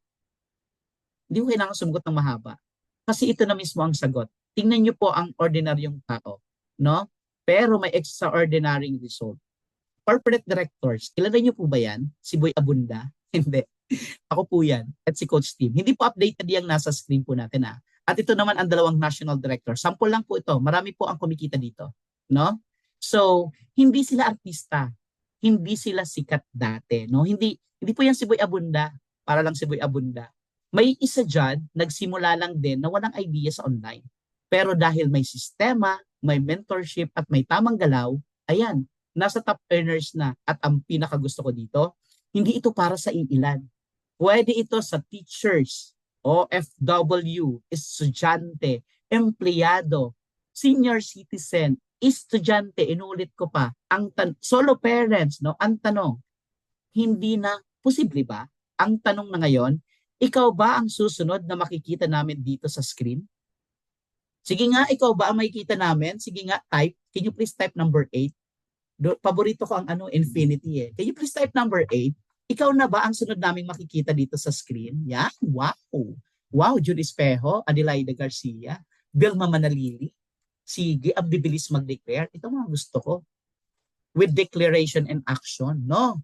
Hindi ko kailangan sumagot ng mahaba. Kasi ito na mismo ang sagot. Tingnan niyo po ang ordinaryong tao, no? Pero may extraordinary result. Corporate directors, kilala niyo po ba yan? Si Boy Abunda? Hindi. Ako po yan. At si Coach Tim. Hindi po updated yung nasa screen po natin, ha? At ito naman ang dalawang national director. Sample lang po ito. Marami po ang kumikita dito, no? So, hindi sila artista. Hindi sila sikat dati, no? Hindi po yan si Boy Abunda. Para lang si Boy Abunda. May isa dyan, nagsimula lang din na walang idea sa online. Pero dahil may sistema, may mentorship at may tamang galaw, ayan, nasa top earners na. At ang pinakagusto ko dito, hindi ito para sa iilan. Pwede ito sa teachers, OFW, estudyante, empleyado, senior citizen, estudyante, inulit ko pa, solo parents, no? Ang tanong, hindi na posible ba? Ang tanong na ngayon, ikaw ba ang susunod na makikita namin dito sa screen? Sige nga, ikaw ba ang makikita namin? Sige nga, type. Can you please type number 8? Paborito ko ang infinity eh. Can you please type number 8? Ikaw na ba ang sunod naming makikita dito sa screen? Yan, wow. Wow, Jun Espejo, Adelaida Garcia, Vilma Manalili. Sige, ang bibilis mag-declare. Ito mga gusto ko. With declaration and action. No,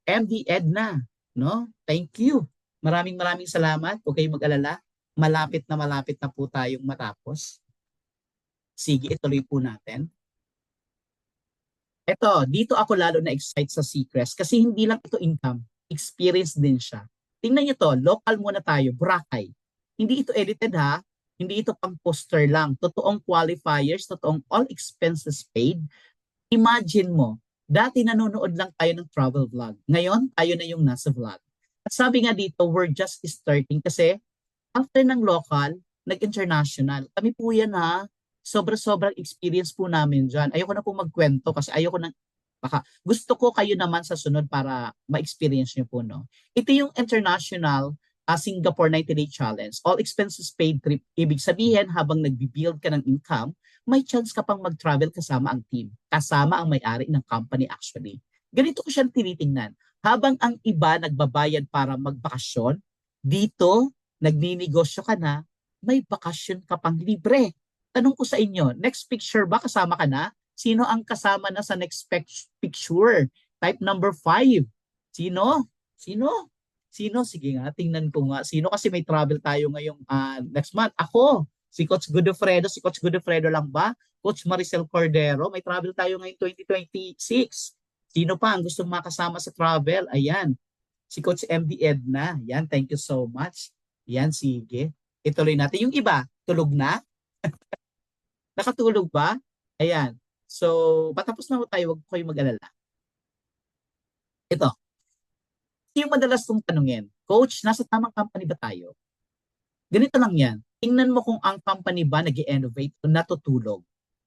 MD Edna. No, thank you. Maraming salamat. Huwag kayong mag-alala. Malapit na po tayong matapos. Sige, ituloy po natin. Ito, dito ako lalo na excited sa Seacrest kasi hindi lang ito income, experience din siya. Tingnan niyo to, local muna tayo, Boracay. Hindi ito edited ha, hindi ito pang poster lang. Totoong qualifiers, totoong all expenses paid. Imagine mo, dati nanonood lang tayo ng travel vlog. Ngayon, tayo na yung nasa vlog. At sabi nga dito, we're just starting kasi after ng local, nag-international. Kami po yan ha. Sobrang experience po namin dyan. Ayoko na po magkwento kasi ayoko na, gusto ko kayo naman sa sunod para ma-experience nyo po, no? Ito yung international Singapore 90-day challenge. All expenses paid trip. Ibig sabihin, habang nagbi-build ka ng income, may chance ka pang mag-travel kasama ang team. Kasama ang may-ari ng company actually. Ganito ko siyang tinitingnan. Habang ang iba nagbabayad para magbakasyon, dito, nagninegosyo ka na, may bakasyon ka pang libre. Tanong ko sa inyo, next picture ba kasama ka na? Sino ang kasama na sa next picture? Type number 5. Sino? Sige nga, tingnan ko nga. Sino kasi may travel tayo ngayong next month? Ako, si Coach Godofredo. Si Coach Godofredo lang ba? Coach Maricel Cordero, may travel tayo ngayong 2026. Sino pa ang gustong makasama sa travel? Ayan, si Coach MD Edna. Yan, thank you so much. Yan, sige. Ituloy natin. Yung iba, tulog na? Nakatulog ba? Ayan. So, patapos na tayo, huwag kayong mag-alala. Ito. Yung madalas kong tanungin, Coach, nasa tamang company ba tayo? Ganito lang yan. Tingnan mo kung ang company ba nag-i-innovate o natutulog.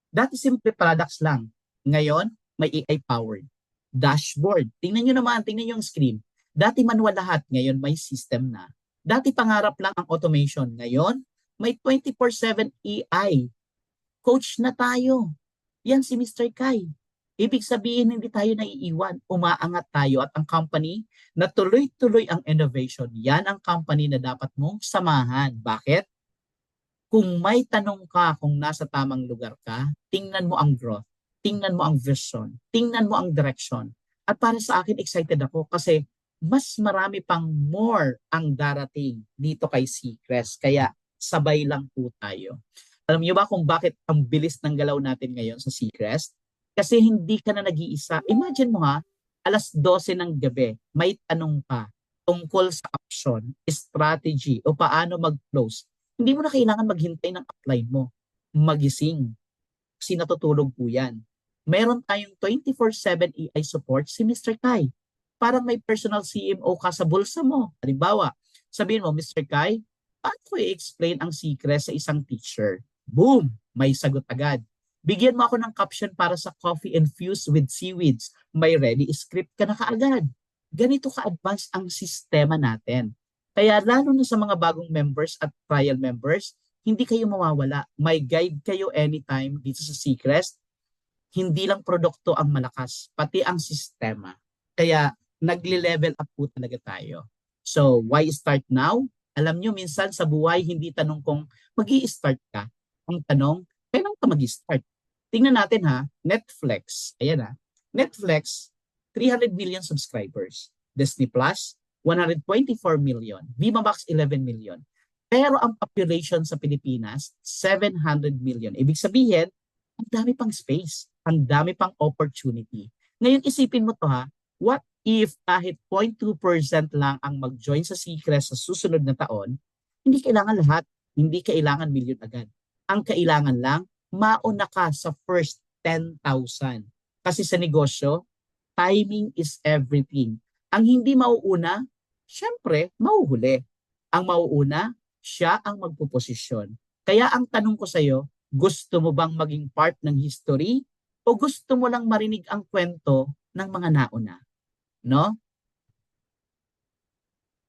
Dati simple products lang. Ngayon, may AI-powered. Dashboard. Tingnan nyo naman, tingnan nyo yung screen. Dati manual lahat, ngayon may system na. Dati pangarap lang ang automation, ngayon may 24/7 AI. Coach na tayo. Yan si Mr. Kai. Ibig sabihin, hindi tayo naiiwan. Umaangat tayo at ang company na tuloy-tuloy ang innovation, yan ang company na dapat mong samahan. Bakit? Kung may tanong ka kung nasa tamang lugar ka, tingnan mo ang growth, tingnan mo ang vision, tingnan mo ang direction. At para sa akin, excited ako kasi mas marami pang more ang darating dito kay Seacrest. Kaya sabay lang po tayo. Alam niyo ba kung bakit ang bilis ng galaw natin ngayon sa Seacrest? Kasi hindi ka na nag-iisa. Imagine mo ha, alas 12 ng gabi, may tanong pa tungkol sa option, strategy, o paano mag-close. Hindi mo na kailangan maghintay ng upline mo. Magising. Kasi natutulog po yan. Meron tayong 24/7 AI support si Mr. Kai. Parang may personal CMO ka sa bulsa mo. Halimbawa, sabihin mo, Mr. Kai, paano ko i-explain ang secret sa isang teacher? Boom! May sagot agad. Bigyan mo ako ng caption para sa coffee infused with seaweeds. May ready script ka na kaagad. Ganito ka-advance ang sistema natin. Kaya lalo na sa mga bagong members at trial members, hindi kayo mawawala. May guide kayo anytime dito sa Seacrest. Hindi lang produkto ang malakas, pati ang sistema. Kaya nagle-level up po talaga tayo. So, why start now? Alam nyo, minsan sa buhay, hindi tanong kung mag-i-start ka. Ang tanong, kailan ka mag-i-start? Tingnan natin ha, Netflix. Ayan ha. Netflix, 300 million subscribers. Disney Plus, 124 million. Viva Max, 11 million. Pero ang population sa Pilipinas, 700 million. Ibig sabihin, ang dami pang space. Ang dami pang opportunity. Ngayon, isipin mo to ha, what if kahit 0.2% lang ang mag-join sa Seacrest sa susunod na taon, hindi kailangan lahat, hindi kailangan million agad. Ang kailangan lang, mauna ka sa first 10,000. Kasi sa negosyo, timing is everything. Ang hindi mauuna, syempre, mauhuli. Ang mauuna, siya ang magpuposisyon. Kaya ang tanong ko sa iyo, gusto mo bang maging part ng history o gusto mo lang marinig ang kwento ng mga nauna? No?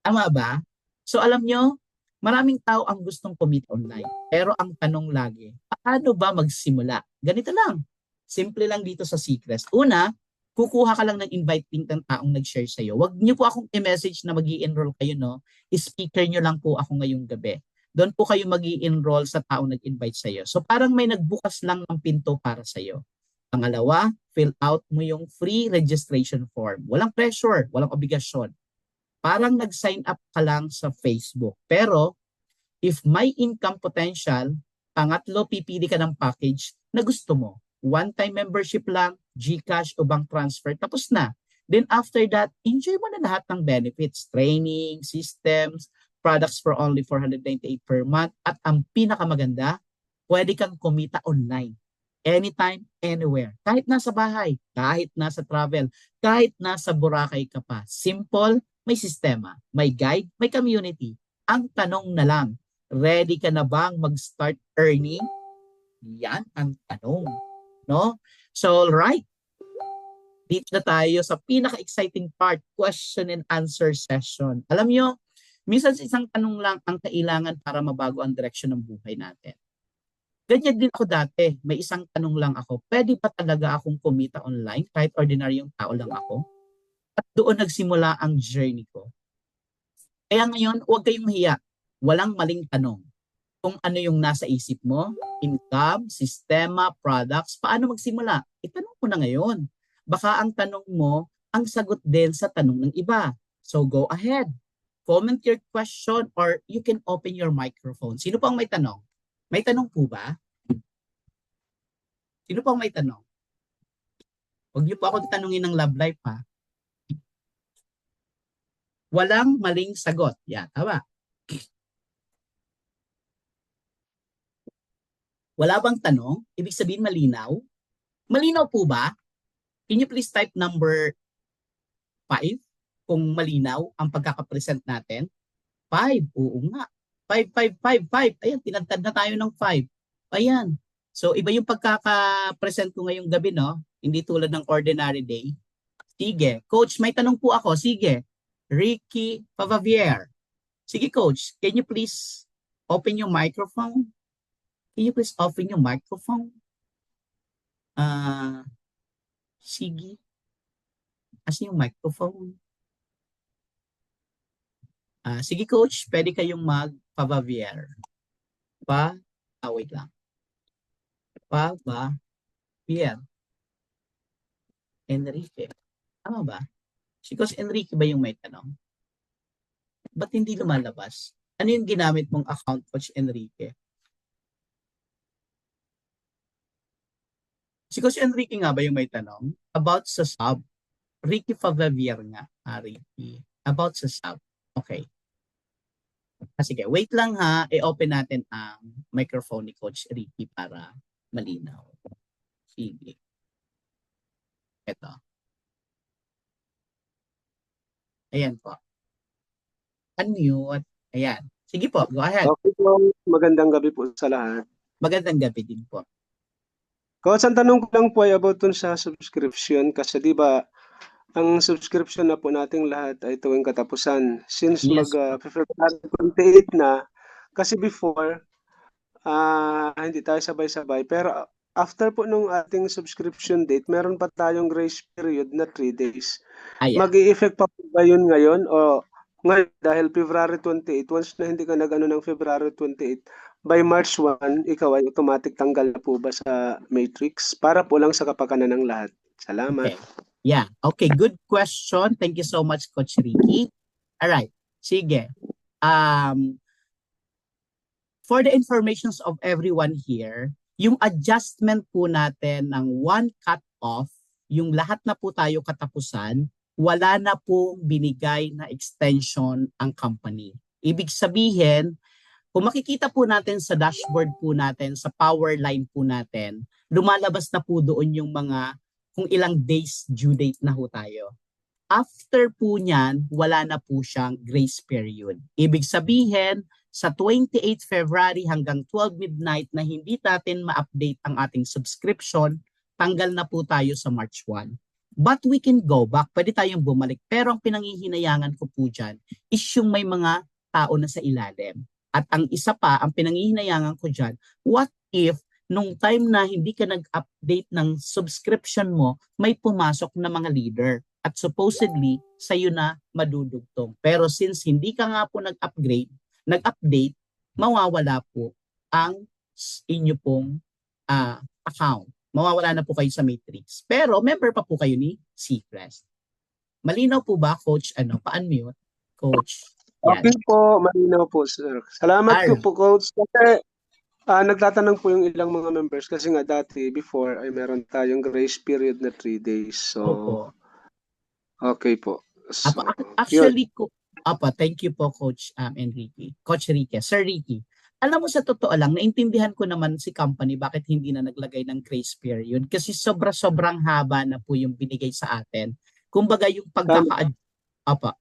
Tama ba? So alam nyo, maraming tao ang gustong kumita online. Pero ang tanong lagi, paano ba magsimula? Ganito lang. Simple lang dito sa Seacrest. Una, kukuha ka lang ng invite link ng taong nag-share sa'yo. Huwag niyo po akong i-message na mag enroll kayo, no? I-speaker niyo lang po ako ngayong gabi. Doon po kayo mag enroll sa taong nag-invite sa'yo. So parang may nagbukas lang ng pinto para sa'yo. Pangalawa, fill out mo yung free registration form. Walang pressure, walang obligasyon. Parang nag-sign up ka lang sa Facebook. Pero, if may income potential, pangatlo, pipili ka ng package na gusto mo. One-time membership lang, GCash o bank transfer, tapos na. Then after that, enjoy mo na lahat ng benefits, training, systems, products for only 498 per month. At ang pinakamaganda, pwede kang kumita online. Anytime, anywhere. Kahit nasa bahay, kahit nasa travel, kahit nasa Boracay ka pa. Simple, may sistema, may guide, may community. Ang tanong na lang, ready ka na bang mag-start earning? Yan ang tanong. No? So, right. Dito na tayo sa pinaka-exciting part, question and answer session. Alam nyo, minsan isang tanong lang ang kailangan para mabago ang direksyon ng buhay natin. Ganyan din ako dati. May isang tanong lang ako, pwede ba talaga akong kumita online kahit ordinaryong tao lang ako? At doon nagsimula ang journey ko. Kaya ngayon, huwag kayong mahiya. Walang maling tanong. Kung ano yung nasa isip mo, income, sistema, products, paano magsimula? Itanong mo na ngayon. Baka ang tanong mo, ang sagot din sa tanong ng iba. So go ahead. Comment your question or you can open your microphone. Sino pang may tanong? May tanong po ba? Sino pang may tanong? Huwag niyo po ako tanungin ng love life ha. Walang maling sagot. Yan, tama. Wala bang tanong? Ibig sabihin malinaw? Malinaw po ba? Can you please type number 5 kung malinaw ang pagkakapresent natin? 5, oo nga. 5, 5, 5, 5. Ayan, tinagtad na tayo ng 5. Ayan. So, iba yung pagkaka-present ko ngayong gabi, no? Hindi tulad ng ordinary day. Sige. Coach, may tanong po ako. Sige. Ricky Pavavier. Sige, Coach. Can you please open your microphone? Can you please open your microphone? Sige. Kasi yung microphone. Sige, Coach. Pwede kayong mag-Pavavier. Wait lang. Pavavier. Enrique. Tama ba? Si Coach Enrique ba yung may tanong? Ba't hindi lumalabas? Ano yung ginamit mong account, Coach Enrique? Si Coach Enrique nga ba yung may tanong? About sa sub. Ricky Favavier nga. Ricky. About sa sub. Okay. Sige, wait lang ha. I-open natin ang microphone ni Coach Ricky para malinaw. Sige. Ito. Ayan po. Unmute. Ayan. Sige po, go ahead. Okay po, magandang gabi po sa lahat. Magandang gabi din po. Coach, ang tanong ko lang po ay about dun sa subscription kasi di ba ang subscription na po nating lahat ay tuwing katapusan. Since Yes. February 28 na, kasi before, hindi tayo sabay-sabay. Pero after po nung ating subscription date, meron pa tayong grace period na 3 days. Ayan. Mag-i-effect pa po ba yun ngayon? O ngayon, dahil February 28, once na hindi ka nag-ano ng February 28, by March 1, ikaw ay automatic tanggal na po ba sa Matrix? Para po lang sa kapakanan ng lahat. Salamat. Okay. Yeah. Okay, good question. Thank you so much, Coach Ricky. All right. Sige. For the informations of everyone here, yung adjustment po natin ng one cut-off, yung lahat na po tayo katapusan, wala na po binigay na extension ang company. Ibig sabihin, kung makikita po natin sa dashboard po natin, sa power line po natin, lumalabas na po doon yung mga kung ilang days due date na ho tayo. After po niyan, wala na po siyang grace period. Ibig sabihin, sa 28 February hanggang 12 midnight na hindi natin ma-update ang ating subscription, tanggal na po tayo sa March 1. But we can go back, pwede tayong bumalik. Pero ang pinanghihinayangan ko po dyan is yung may mga tao na sa ilalim. At ang isa pa, ang pinanghihinayangan ko dyan, what if nung time na hindi ka nag-update ng subscription mo, may pumasok na mga leader at supposedly sa'yo na madudugtong. Pero since hindi ka nga po nag-update, mawawala po ang inyo pong account. Mawawala na po kayo sa Matrix. Pero member pa po kayo ni Seacrest. Malinaw po ba, Coach? Pa-unmute? Coach? Yan. Okay po, malinaw po, sir. Salamat po, Coach. Kasi nagtatanong po yung ilang mga members kasi nga dati, before, ay meron tayong grace period na 3 days. So, Opo. Okay po. So, actually, thank you po, Coach Enrique. Coach Ricky. Sir Ricky, alam mo sa totoo lang, naintindihan ko naman si company bakit hindi na naglagay ng grace period kasi sobrang haba na po yung binigay sa atin. Kumbaga yung Apa.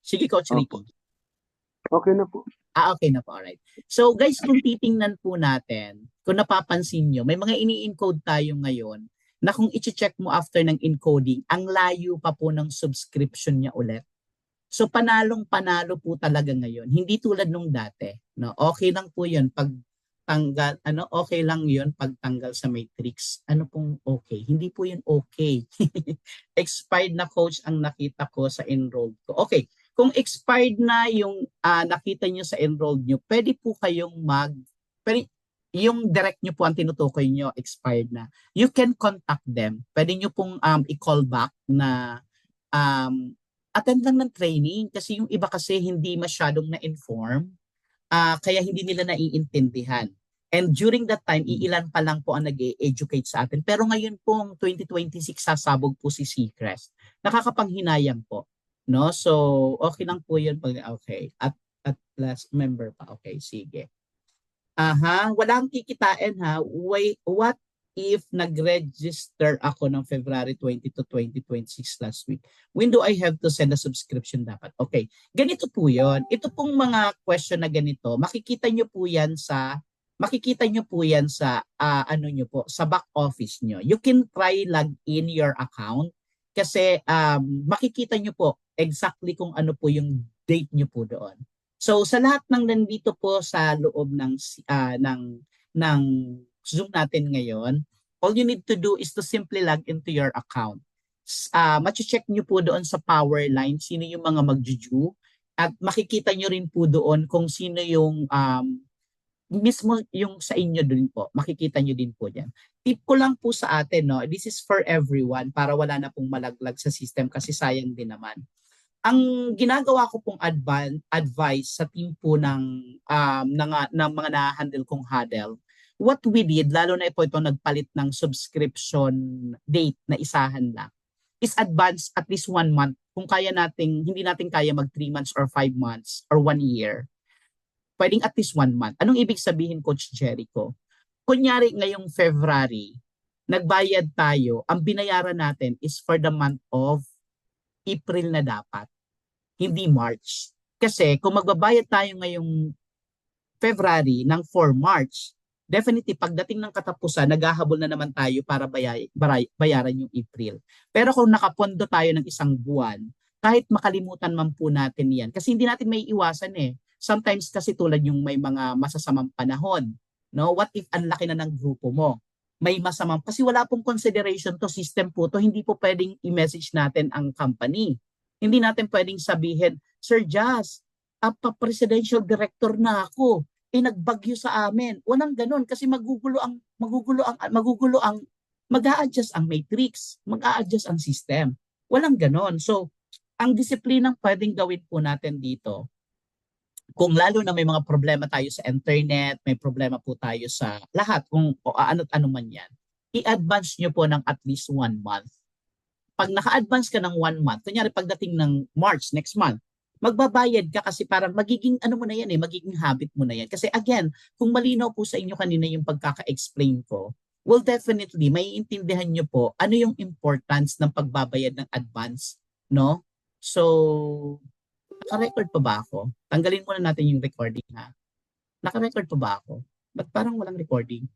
Sige, Coach Ricky. Okay na po. Okay na po, alright. So guys, kung titingnan po natin, kung napapansin nyo, may mga ini-encode tayo ngayon na kung i-check mo after ng encoding, ang layo pa po ng subscription niya ulit. So panalong-panalo po talaga ngayon. Hindi tulad nung dati. No? Okay lang po yun pag tanggal, okay lang yun pag tanggal sa Matrix. Ano pong okay? Hindi po yun okay. Expired na, Coach, ang nakita ko sa enrolled ko. Okay. Kung expired na yung nakita nyo sa enrolled nyo, pwede po kayong yung direct nyo po ang tinutukoy nyo, expired na. You can contact them. Pwede nyo pong i-call back na attend lang ng training kasi yung iba kasi hindi masyadong na-inform, kaya hindi nila naiintindihan. And during that time, iilan pa lang po ang nag-educate sa atin. Pero ngayon pong 2026, sasabog po si Seacrest. Nakakapanghinayang po. No? So, okay lang po yun. Okay. At last member pa. Okay, sige. Walang kikitain ha. Wait, what if nag-register ako ng February 20 to 2026 last week? When do I have to send a subscription dapat? Okay. Ganito po yun. Ito pong mga question na ganito, makikita nyo po yan sa makikita nyo po yan sa ano nyo po, sa back office nyo. You can try log in your account kasi makikita nyo po exactly kung ano po yung date nyo po doon. So sa lahat ng nandito po sa loob ng Zoom natin ngayon, all you need to do is to simply log into your account. Mache-check nyo po doon sa power line sino yung mga magjuju at makikita nyo rin po doon kung sino yung mismo yung sa inyo din po. Makikita nyo din po yan. Tip ko lang po sa atin, no, this is for everyone para wala na pong malaglag sa system kasi sayang din naman. Ang ginagawa ko pong advice sa team po ng mga na-handle kong huddle, what we did, lalo na ito nagpalit ng subscription date na isahan lang, is advance at least 1 month. Kung kaya nating, hindi natin kaya mag 3 months or 5 months or 1 year, pwedeng at least 1 month. Anong ibig sabihin, Coach Jericho? Kunyari ngayong February, nagbayad tayo, ang binayaran natin is for the month of April na dapat, hindi March. Kasi kung magbabayad tayo ngayong February ng 4 March, definitely pagdating ng katapusan, naghahabol na naman tayo para bayaran yung April. Pero kung nakapondo tayo ng isang buwan, kahit makalimutan man po natin yan, kasi hindi natin may iwasan eh. Sometimes kasi tulad yung may mga masasamang panahon, no? What if ang laki na ng grupo mo? May masamang, kasi wala pong consideration to, system po to, hindi po pwedeng i-message natin ang company. Hindi natin pwedeng sabihin, Sir Jazz, presidential director na ako, nagbagyo sa amin. Walang ganun kasi mag-a-adjust ang matrix, mag-a-adjust ang system. Walang ganun. So, ang disiplinang pwedeng gawin po natin dito, kung lalo na may mga problema tayo sa internet, may problema po tayo sa lahat, kung ano't ano man yan, i-advance nyo po ng at least 1 month. Pag naka-advance ka ng 1 month, kunyari pagdating ng March next month, magbabayad ka kasi parang magiging ano mo na yan magiging habit mo na yan. Kasi again, kung malinaw po sa inyo kanina yung pagkaka-explain ko, well definitely, maiintindihan nyo po ano yung importance ng pagbabayad ng advance, no? So, naka-record pa ba ako? Tanggalin muna natin yung recording ha. Naka-record pa ba ako? Ba't parang walang recording?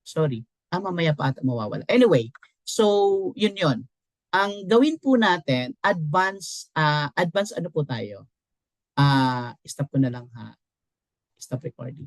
Sorry. Mamaya pa ata mawawala. Anyway, so yun. Ang gawin po natin, advance ano po tayo? Stop ko na lang ha. Stop recording.